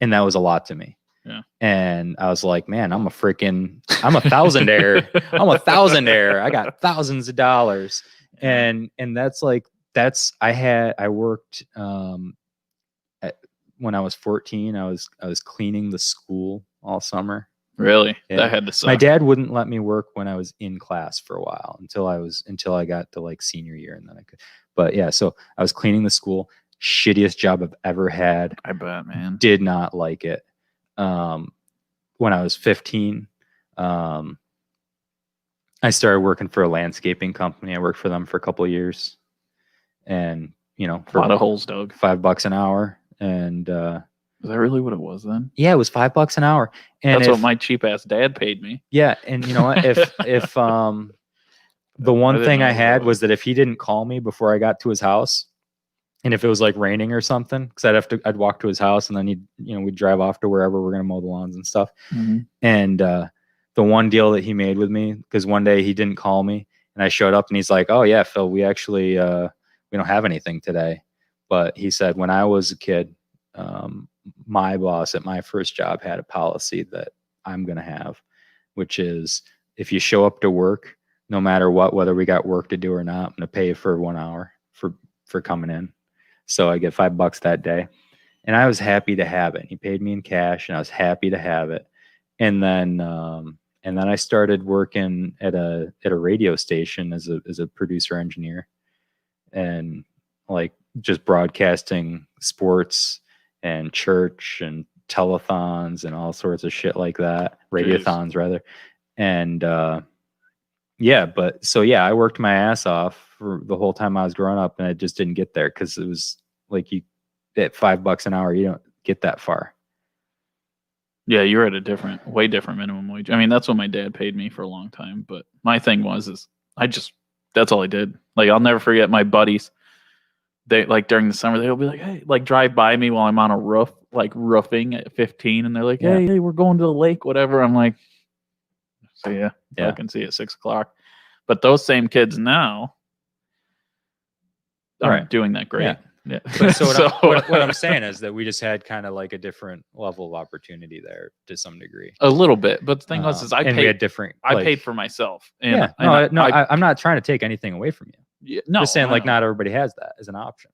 that was a lot to me. Yeah. And I was like, man, I'm a thousandaire. I'm a thousandaire. I got thousands of dollars. And I worked when I was 14, I was cleaning the school all summer. Really? Yeah. That had to suck. My dad wouldn't let me work when I was in class for a while until I got to like senior year, and then I could. But yeah, so I was cleaning the school. Shittiest job I've ever had. I bet, man. Did not like it. When I was 15, I started working for a landscaping company. I worked for them for a couple of years, and for a lot of holes dug. $5 an hour. And is that really what it was then? Yeah, it was $5 an hour. And that's what my cheap ass dad paid me. Yeah, and you know what? If the one thing I had was that if he didn't call me before I got to his house, and if it was like raining or something, because I'd walk to his house and then we'd drive off to wherever we're gonna mow the lawns and stuff. Mm-hmm. And the one deal that he made with me, because one day he didn't call me and I showed up and he's like, "Oh yeah, Phil, we actually we don't have anything today." But he said, when I was a kid, my boss at my first job had a policy that I'm going to have, which is if you show up to work, no matter what, whether we got work to do or not, I'm going to pay you for 1 hour for coming in. So I get $5 that day. And I was happy to have it. He paid me in cash and I was happy to have it. And then I started working at a radio station as a producer engineer, and like just broadcasting sports and church and telethons and all sorts of shit like that. Radiothons, rather. And I worked my ass off for the whole time I was growing up, and I just didn't get there because it was like at $5 an hour, you don't get that far. Yeah, you're at a way different minimum wage. I mean, that's what my dad paid me for a long time. But my thing is that's all I did. Like, I'll never forget my buddies. They like during the summer, they'll be like, hey, like drive by me while I'm on a roof, like roofing at 15. And they're like, hey, we're going to the lake, whatever. I'm like, see ya. Yeah. I can see at 6 o'clock. But those same kids now aren't doing that great. Yeah. Yeah. But so what I'm saying is that we just had kind of like a different level of opportunity there to some degree. A little bit, but the thing was, is we had different. I paid for myself. And, yeah, I'm not trying to take anything away from you. No, just saying, like, not everybody has that as an option.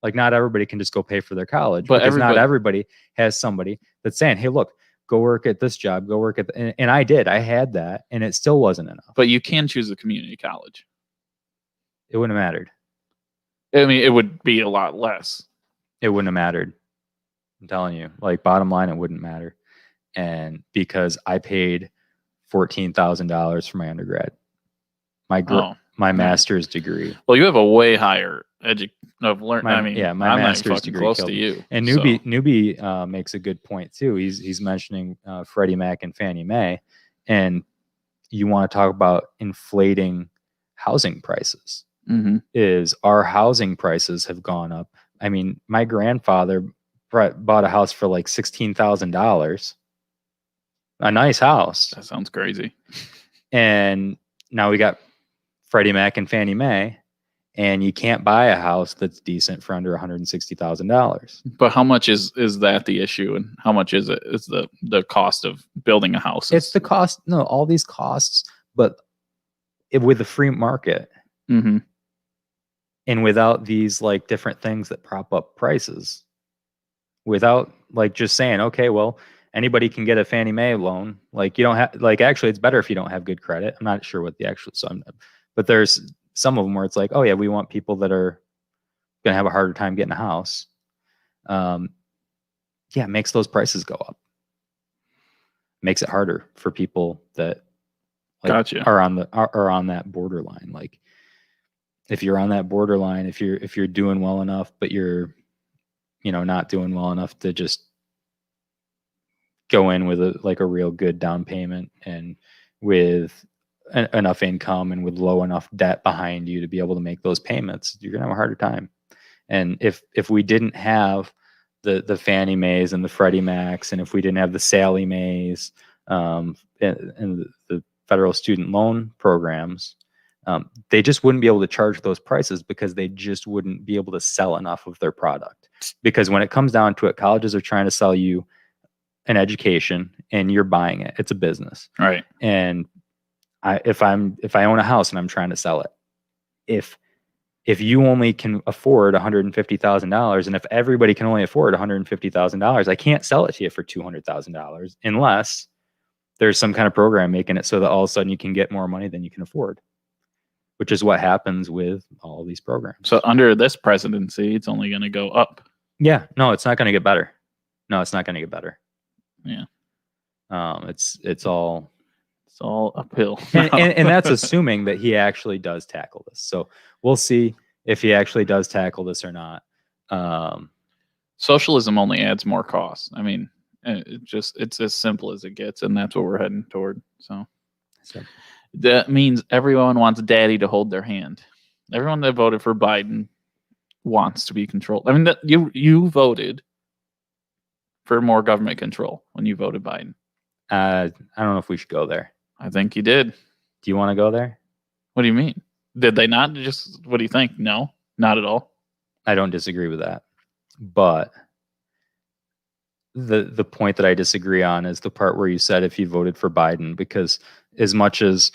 Like, not everybody can just go pay for their college, but not everybody has somebody that's saying, hey, look, go work at this job, go work at, and I did. I had that, and it still wasn't enough. But you can choose a community college. It wouldn't have mattered. I mean, it would be a lot less. It wouldn't have mattered. I'm telling you, like, bottom line, it wouldn't matter. And because I paid $14,000 for my undergrad, my master's degree. Well, you have a way higher of learning. I mean, my I'm master's degree close to you. And Newbie makes a good point too. He's mentioning Freddie Mac and Fannie Mae, and you want to talk about inflating housing prices. Mm-hmm. Is our housing prices have gone up. I mean, my grandfather bought a house for like $16,000, a nice house. That sounds crazy. And now we got Freddie Mac and Fannie Mae, and you can't buy a house that's decent for under $160,000. But how much is that the issue, and how much is it? Is the cost of building a house? It's the cost. No, all these costs, but with the free market. Mm-hmm. And without these like different things that prop up prices, without like just saying, okay, well, anybody can get a Fannie Mae loan. Like, you don't have, like, actually it's better if you don't have good credit. I'm not sure what the actual, but there's some of them where it's like, oh yeah, we want people that are going to have a harder time getting a house. Yeah, it makes those prices go up. Makes it harder for people that are on that borderline. Like, if you're on that borderline, if you're doing well enough, but you're, not doing well enough to just go in with a real good down payment and with enough income and with low enough debt behind you to be able to make those payments, you're gonna have a harder time. And if we didn't have the Fannie Mae's and the Freddie Macs, and if we didn't have the Sallie Mae's and the federal student loan programs, they just wouldn't be able to charge those prices because they just wouldn't be able to sell enough of their product. Because when it comes down to it, colleges are trying to sell you an education and you're buying it. It's a business. Right. And if I own a house and I'm trying to sell it, if you only can afford $150,000, and if everybody can only afford $150,000, I can't sell it to you for $200,000 unless there's some kind of program making it so that all of a sudden you can get more money than you can afford, which is what happens with all these programs. So under this presidency, it's only going to go up. Yeah, no, it's not going to get better. No, it's not going to get better. Yeah. It's all uphill. and that's assuming that he actually does tackle this. So we'll see if he actually does tackle this or not. Socialism only adds more costs. I mean, it's as simple as it gets, and that's what we're heading toward. So that means everyone wants daddy to hold their hand. Everyone that voted for Biden wants to be controlled. I mean, that you voted for more government control when you voted Biden. I don't know if we should go there. I think you did. Do you want to go there? What do you mean? Did they not? Just what do you think? No, not at all. I don't disagree with that. But the point that I disagree on is the part where you said if you voted for Biden, because as much as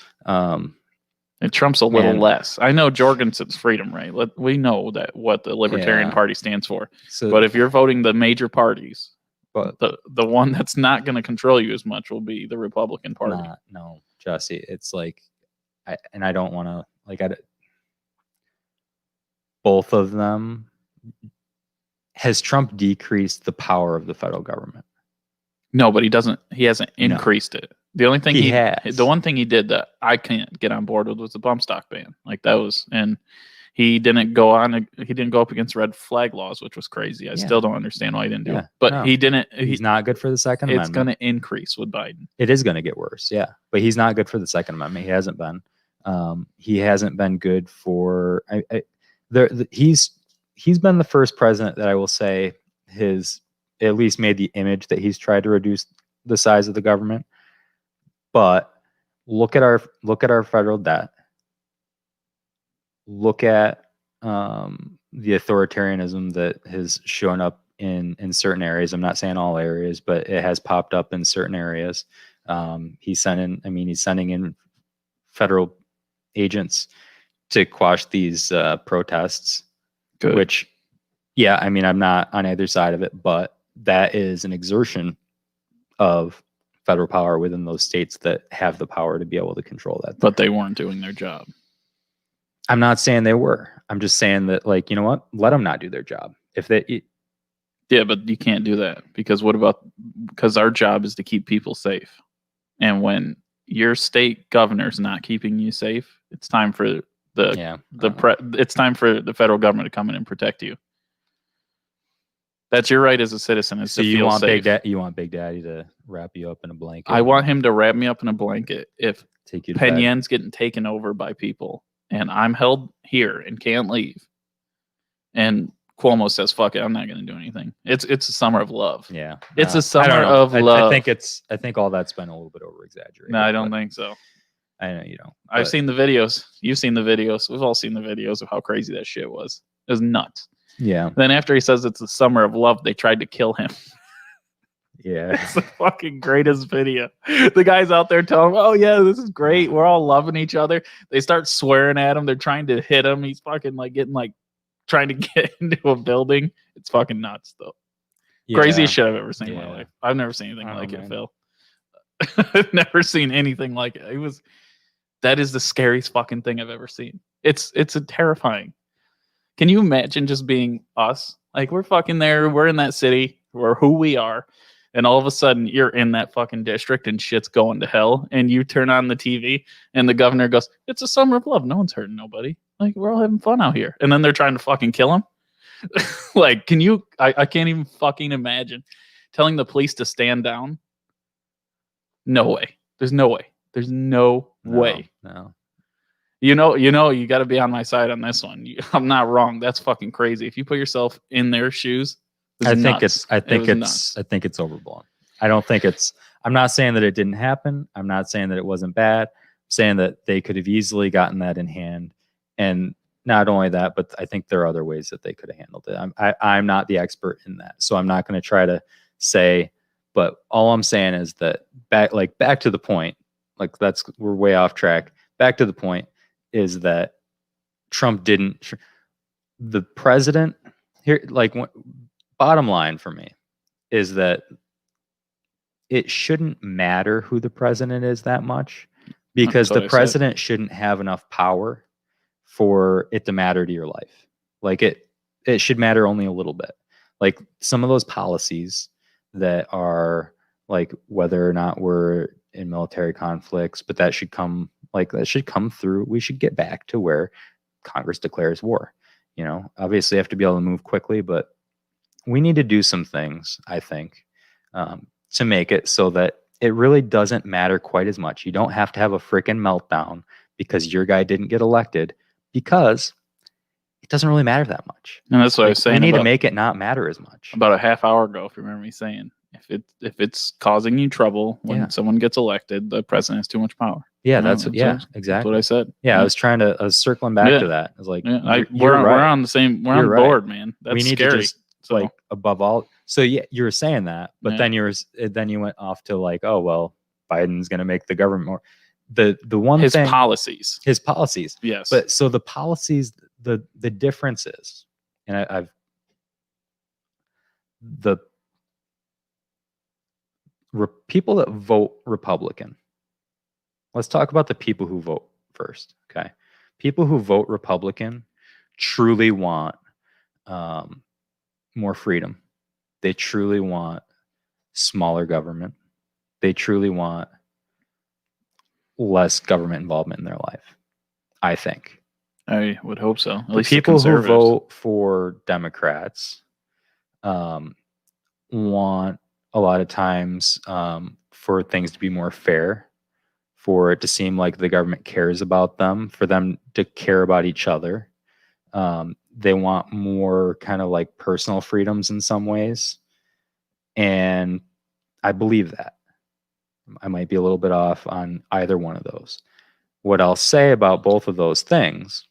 Trump's a little less. I know Jorgensen's freedom, right? We know that what the Libertarian Party stands for. So, but if you're voting the major parties, but the one that's not going to control you as much will be the Republican Party. No, Jesse, it's like, I don't want to both of them. Has Trump decreased the power of the federal government? No, but he hasn't increased it. The only thing the one thing he did that I can't get on board with was the bump stock ban. Like that was, and He didn't go up against red flag laws, which was crazy. I still don't understand why he didn't do it. But he didn't. He's not good for the Second Amendment. It's going to increase with Biden. It is going to get worse, yeah. But he's not good for the Second Amendment. He hasn't been. He hasn't been good for. He's been the first president that I will say has at least made the image that he's tried to reduce the size of the government. But look at our federal debt. Look at the authoritarianism that has shown up in certain areas. I'm not saying all areas, but it has popped up in certain areas. He's sending in federal agents to quash these protests. Good. Which, yeah, I mean, I'm not on either side of it, but that is an exertion of federal power within those states that have the power to be able to control that. But they weren't doing their job. I'm not saying they were. I'm just saying that, like, you know what? Let them not do their job. Yeah, but you can't do that because because our job is to keep people safe. And when your state governor's not keeping you safe, it's time for it's time for the federal government to come in and protect you. That's your right as a citizen. Is so to you feel want safe. you want Big Daddy to wrap you up in a blanket? I want him to wrap me up in a blanket if take you to bed. Peñan's getting taken over by people and I'm held here and can't leave. And Cuomo says, "Fuck it, I'm not going to do anything." It's a summer of love. Yeah, it's a summer of love. I think all that's been a little bit over exaggerated. No, I don't think so. I know you don't. I've seen the videos. You've seen the videos. We've all seen the videos of how crazy that shit was. It was nuts. Yeah. Then after he says it's the summer of love, they tried to kill him. Yeah. It's the fucking greatest video. The guy's out there telling him, "Oh yeah, this is great. We're all loving each other." They start swearing at him. They're trying to hit him. He's fucking trying to get into a building. It's fucking nuts though. Yeah. Craziest shit I've ever seen in my life. I've never seen anything like it, Phil. I've never seen anything like it. That is the scariest fucking thing I've ever seen. It's a terrifying. Can you imagine just being us? Like, we're fucking there. We're in that city. We're who we are. And all of a sudden, you're in that fucking district and shit's going to hell. And you turn on the TV and the governor goes, "It's a summer of love. No one's hurting nobody. Like, we're all having fun out here." And then they're trying to fucking kill him. Like, can you? I can't even fucking imagine telling the police to stand down. No way. There's no way. There's no way. No. You got to be on my side on this one. I'm not wrong. That's fucking crazy. If you put yourself in their shoes, I think it's overblown. I don't think I'm not saying that it didn't happen. I'm not saying that it wasn't bad. I'm saying that they could have easily gotten that in hand. And not only that, but I think there are other ways that they could have handled it. I'm not the expert in that, so I'm not going to try to say, but all I'm saying is that back to the point, like we're way off track. Back to the point is that Trump the president here, bottom line for me is that it shouldn't matter who the president is that much, because the president shouldn't have enough power for it to matter to your life. Like it should matter only a little bit. Like some of those policies that are like whether or not we're in military conflicts, but that should come through. We should get back to where Congress declares war. Obviously, you have to be able to move quickly, but we need to do some things, I think, to make it so that it really doesn't matter quite as much. You don't have to have a freaking meltdown because your guy didn't get elected, because it doesn't really matter that much. And that's what I was saying. We need to make it not matter as much. About a half hour ago, if you remember me saying, if it's causing you trouble when someone gets elected, the president has too much power. Yeah, exactly. That's what I said. Yeah, I was circling back to that. I was like, we're on the same. We're on board, man. That's we need scary. To just above all. So yeah, you were saying that, but then you went off to like, oh well, Biden's going to make the government more. The one his thing, policies. Yes. But so the policies, the difference is, and people that vote Republican. Let's talk about the people who vote first. Okay. People who vote Republican truly want more freedom. They truly want smaller government. They truly want less government involvement in their life, I think. I would hope so. At The least the people who conservatives. vote for Democrats want a lot of times for things to be more fair, for it to seem like the government cares about them, for them to care about each other. They want more kind of like personal freedoms in some ways. And I believe that. I might be a little bit off on either one of those. What I'll say about both of those things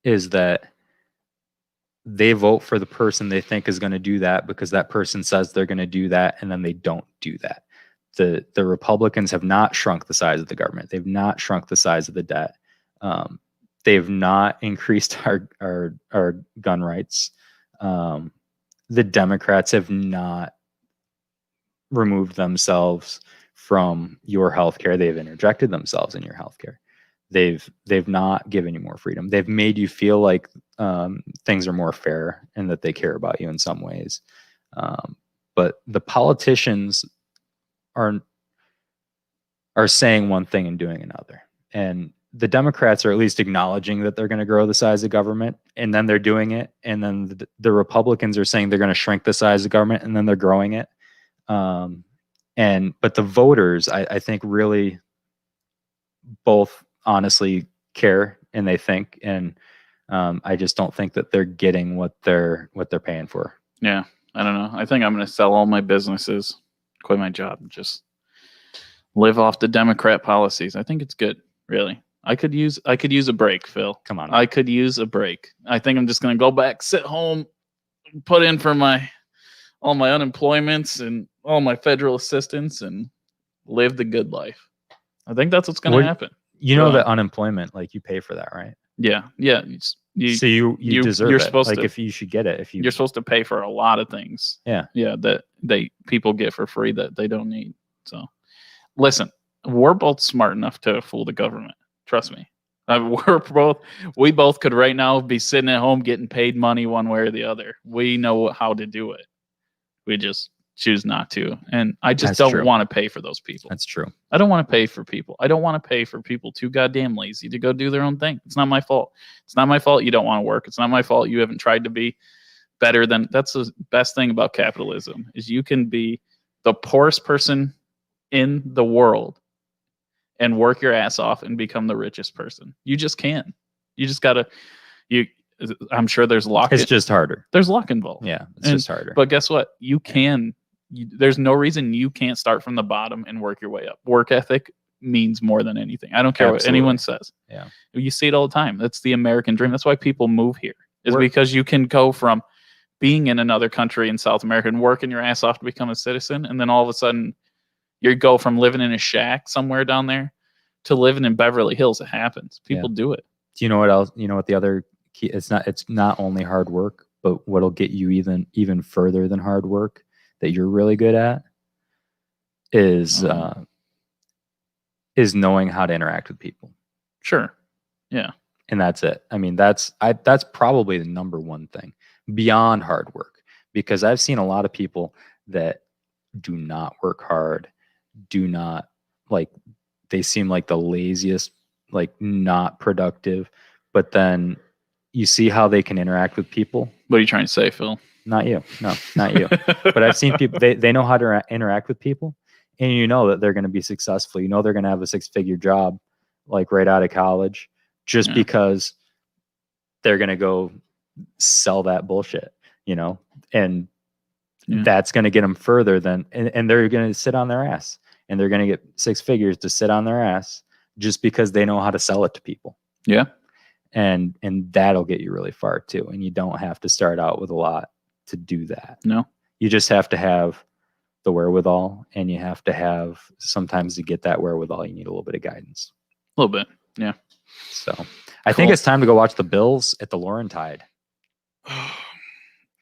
is that they vote for the person they think is going to do that because that person says they're going to do that, and then they don't do that. The Republicans have not shrunk the size of the government. They've not shrunk the size of the debt. They've not increased our gun rights. The Democrats have not removed themselves from your healthcare. They've interjected themselves in your healthcare. They've not given you more freedom. They've made you feel like things are more fair and that they care about you in some ways. But the politicians are saying one thing and doing another. And the Democrats are at least acknowledging that they're going to grow the size of government, and then they're doing it. And then the Republicans are saying they're going to shrink the size of government, and then they're growing it. But the voters, I think, really both honestly care, and they think, and I just don't think that they're getting what they're paying for. Yeah, I don't know. I think I'm going to sell all my businesses, quit my job, and just live off the Democrat policies. I think it's good, really. I could use a break, Phil. Come on, I could use a break. I think I'm just going to go back, sit home, put in for all my unemployments and all my federal assistance, and live the good life. I think that's what's going to happen. You know that unemployment, like, you pay for that, right? Yeah. So you deserve you're it. supposed like to, if you should get it. you're supposed to pay for a lot of things. Yeah. That people get for free that they don't need. So, listen, we're both smart enough to fool the government. Trust me. We both could right now be sitting at home getting paid money one way or the other. We know how to do it. We just choose not to. And I just don't want to pay for those people. That's true. I don't want to pay for people. I don't want to pay for people too goddamn lazy to go do their own thing. It's not my fault. It's not my fault you don't want to work. It's not my fault you haven't tried to be better than. That's the best thing about capitalism, is you can be the poorest person in the world and work your ass off and become the richest person. You just can. You just gotta. I'm sure there's luck. It's just harder. There's luck involved. Yeah, it's just harder. But guess what? You can. There's no reason you can't start from the bottom and work your way up. Work ethic means more than anything. I don't care what anyone says. Yeah, you see it all the time. That's the American dream. That's why people move here. Because you can go from being in another country in South America and working your ass off to become a citizen, and then all of a sudden you go from living in a shack somewhere down there to living in Beverly Hills. It happens. People do it. Do you know what else? You know what the other key? It's not only hard work, but what'll get you even further than hard work that you're really good at is knowing how to interact with people. Sure. Yeah. And that's it. I mean, that's probably the number one thing beyond hard work, because I've seen a lot of people that do not work hard, they seem like the laziest, like not productive, but then you see how they can interact with people. What are you trying to say, Phil? Not you. No, not you. But I've seen people, they know how to interact with people, and you know that they're going to be successful. You know they're going to have a 6-figure job, like right out of college, just because they're going to go sell that bullshit, and that's going to get them further than, and they're going to sit on their ass, and they're going to get 6 figures to sit on their ass just because they know how to sell it to people. Yeah. And that'll get you really far too. And you don't have to start out with a lot to do that. No. You just have to have the wherewithal, and you have to have, sometimes to get that wherewithal, you need a little bit of guidance. A little bit. Yeah. So I think it's time to go watch the Bills at the Laurentide.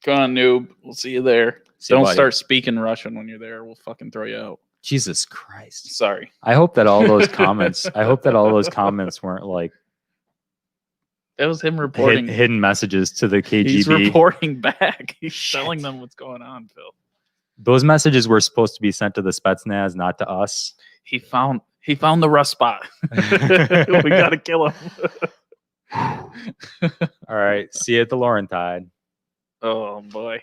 Go on, noob. We'll see you there. Don't start speaking Russian when you're there. We'll fucking throw you out. Jesus Christ. Sorry. I hope that all those comments, weren't like, that was him reporting hidden messages to the KGB. He's reporting back. He's telling them what's going on, Phil. Those messages were supposed to be sent to the Spetsnaz, not to us. He found the rust spot. We gotta kill him. All right. See you at the Laurentide. Oh boy.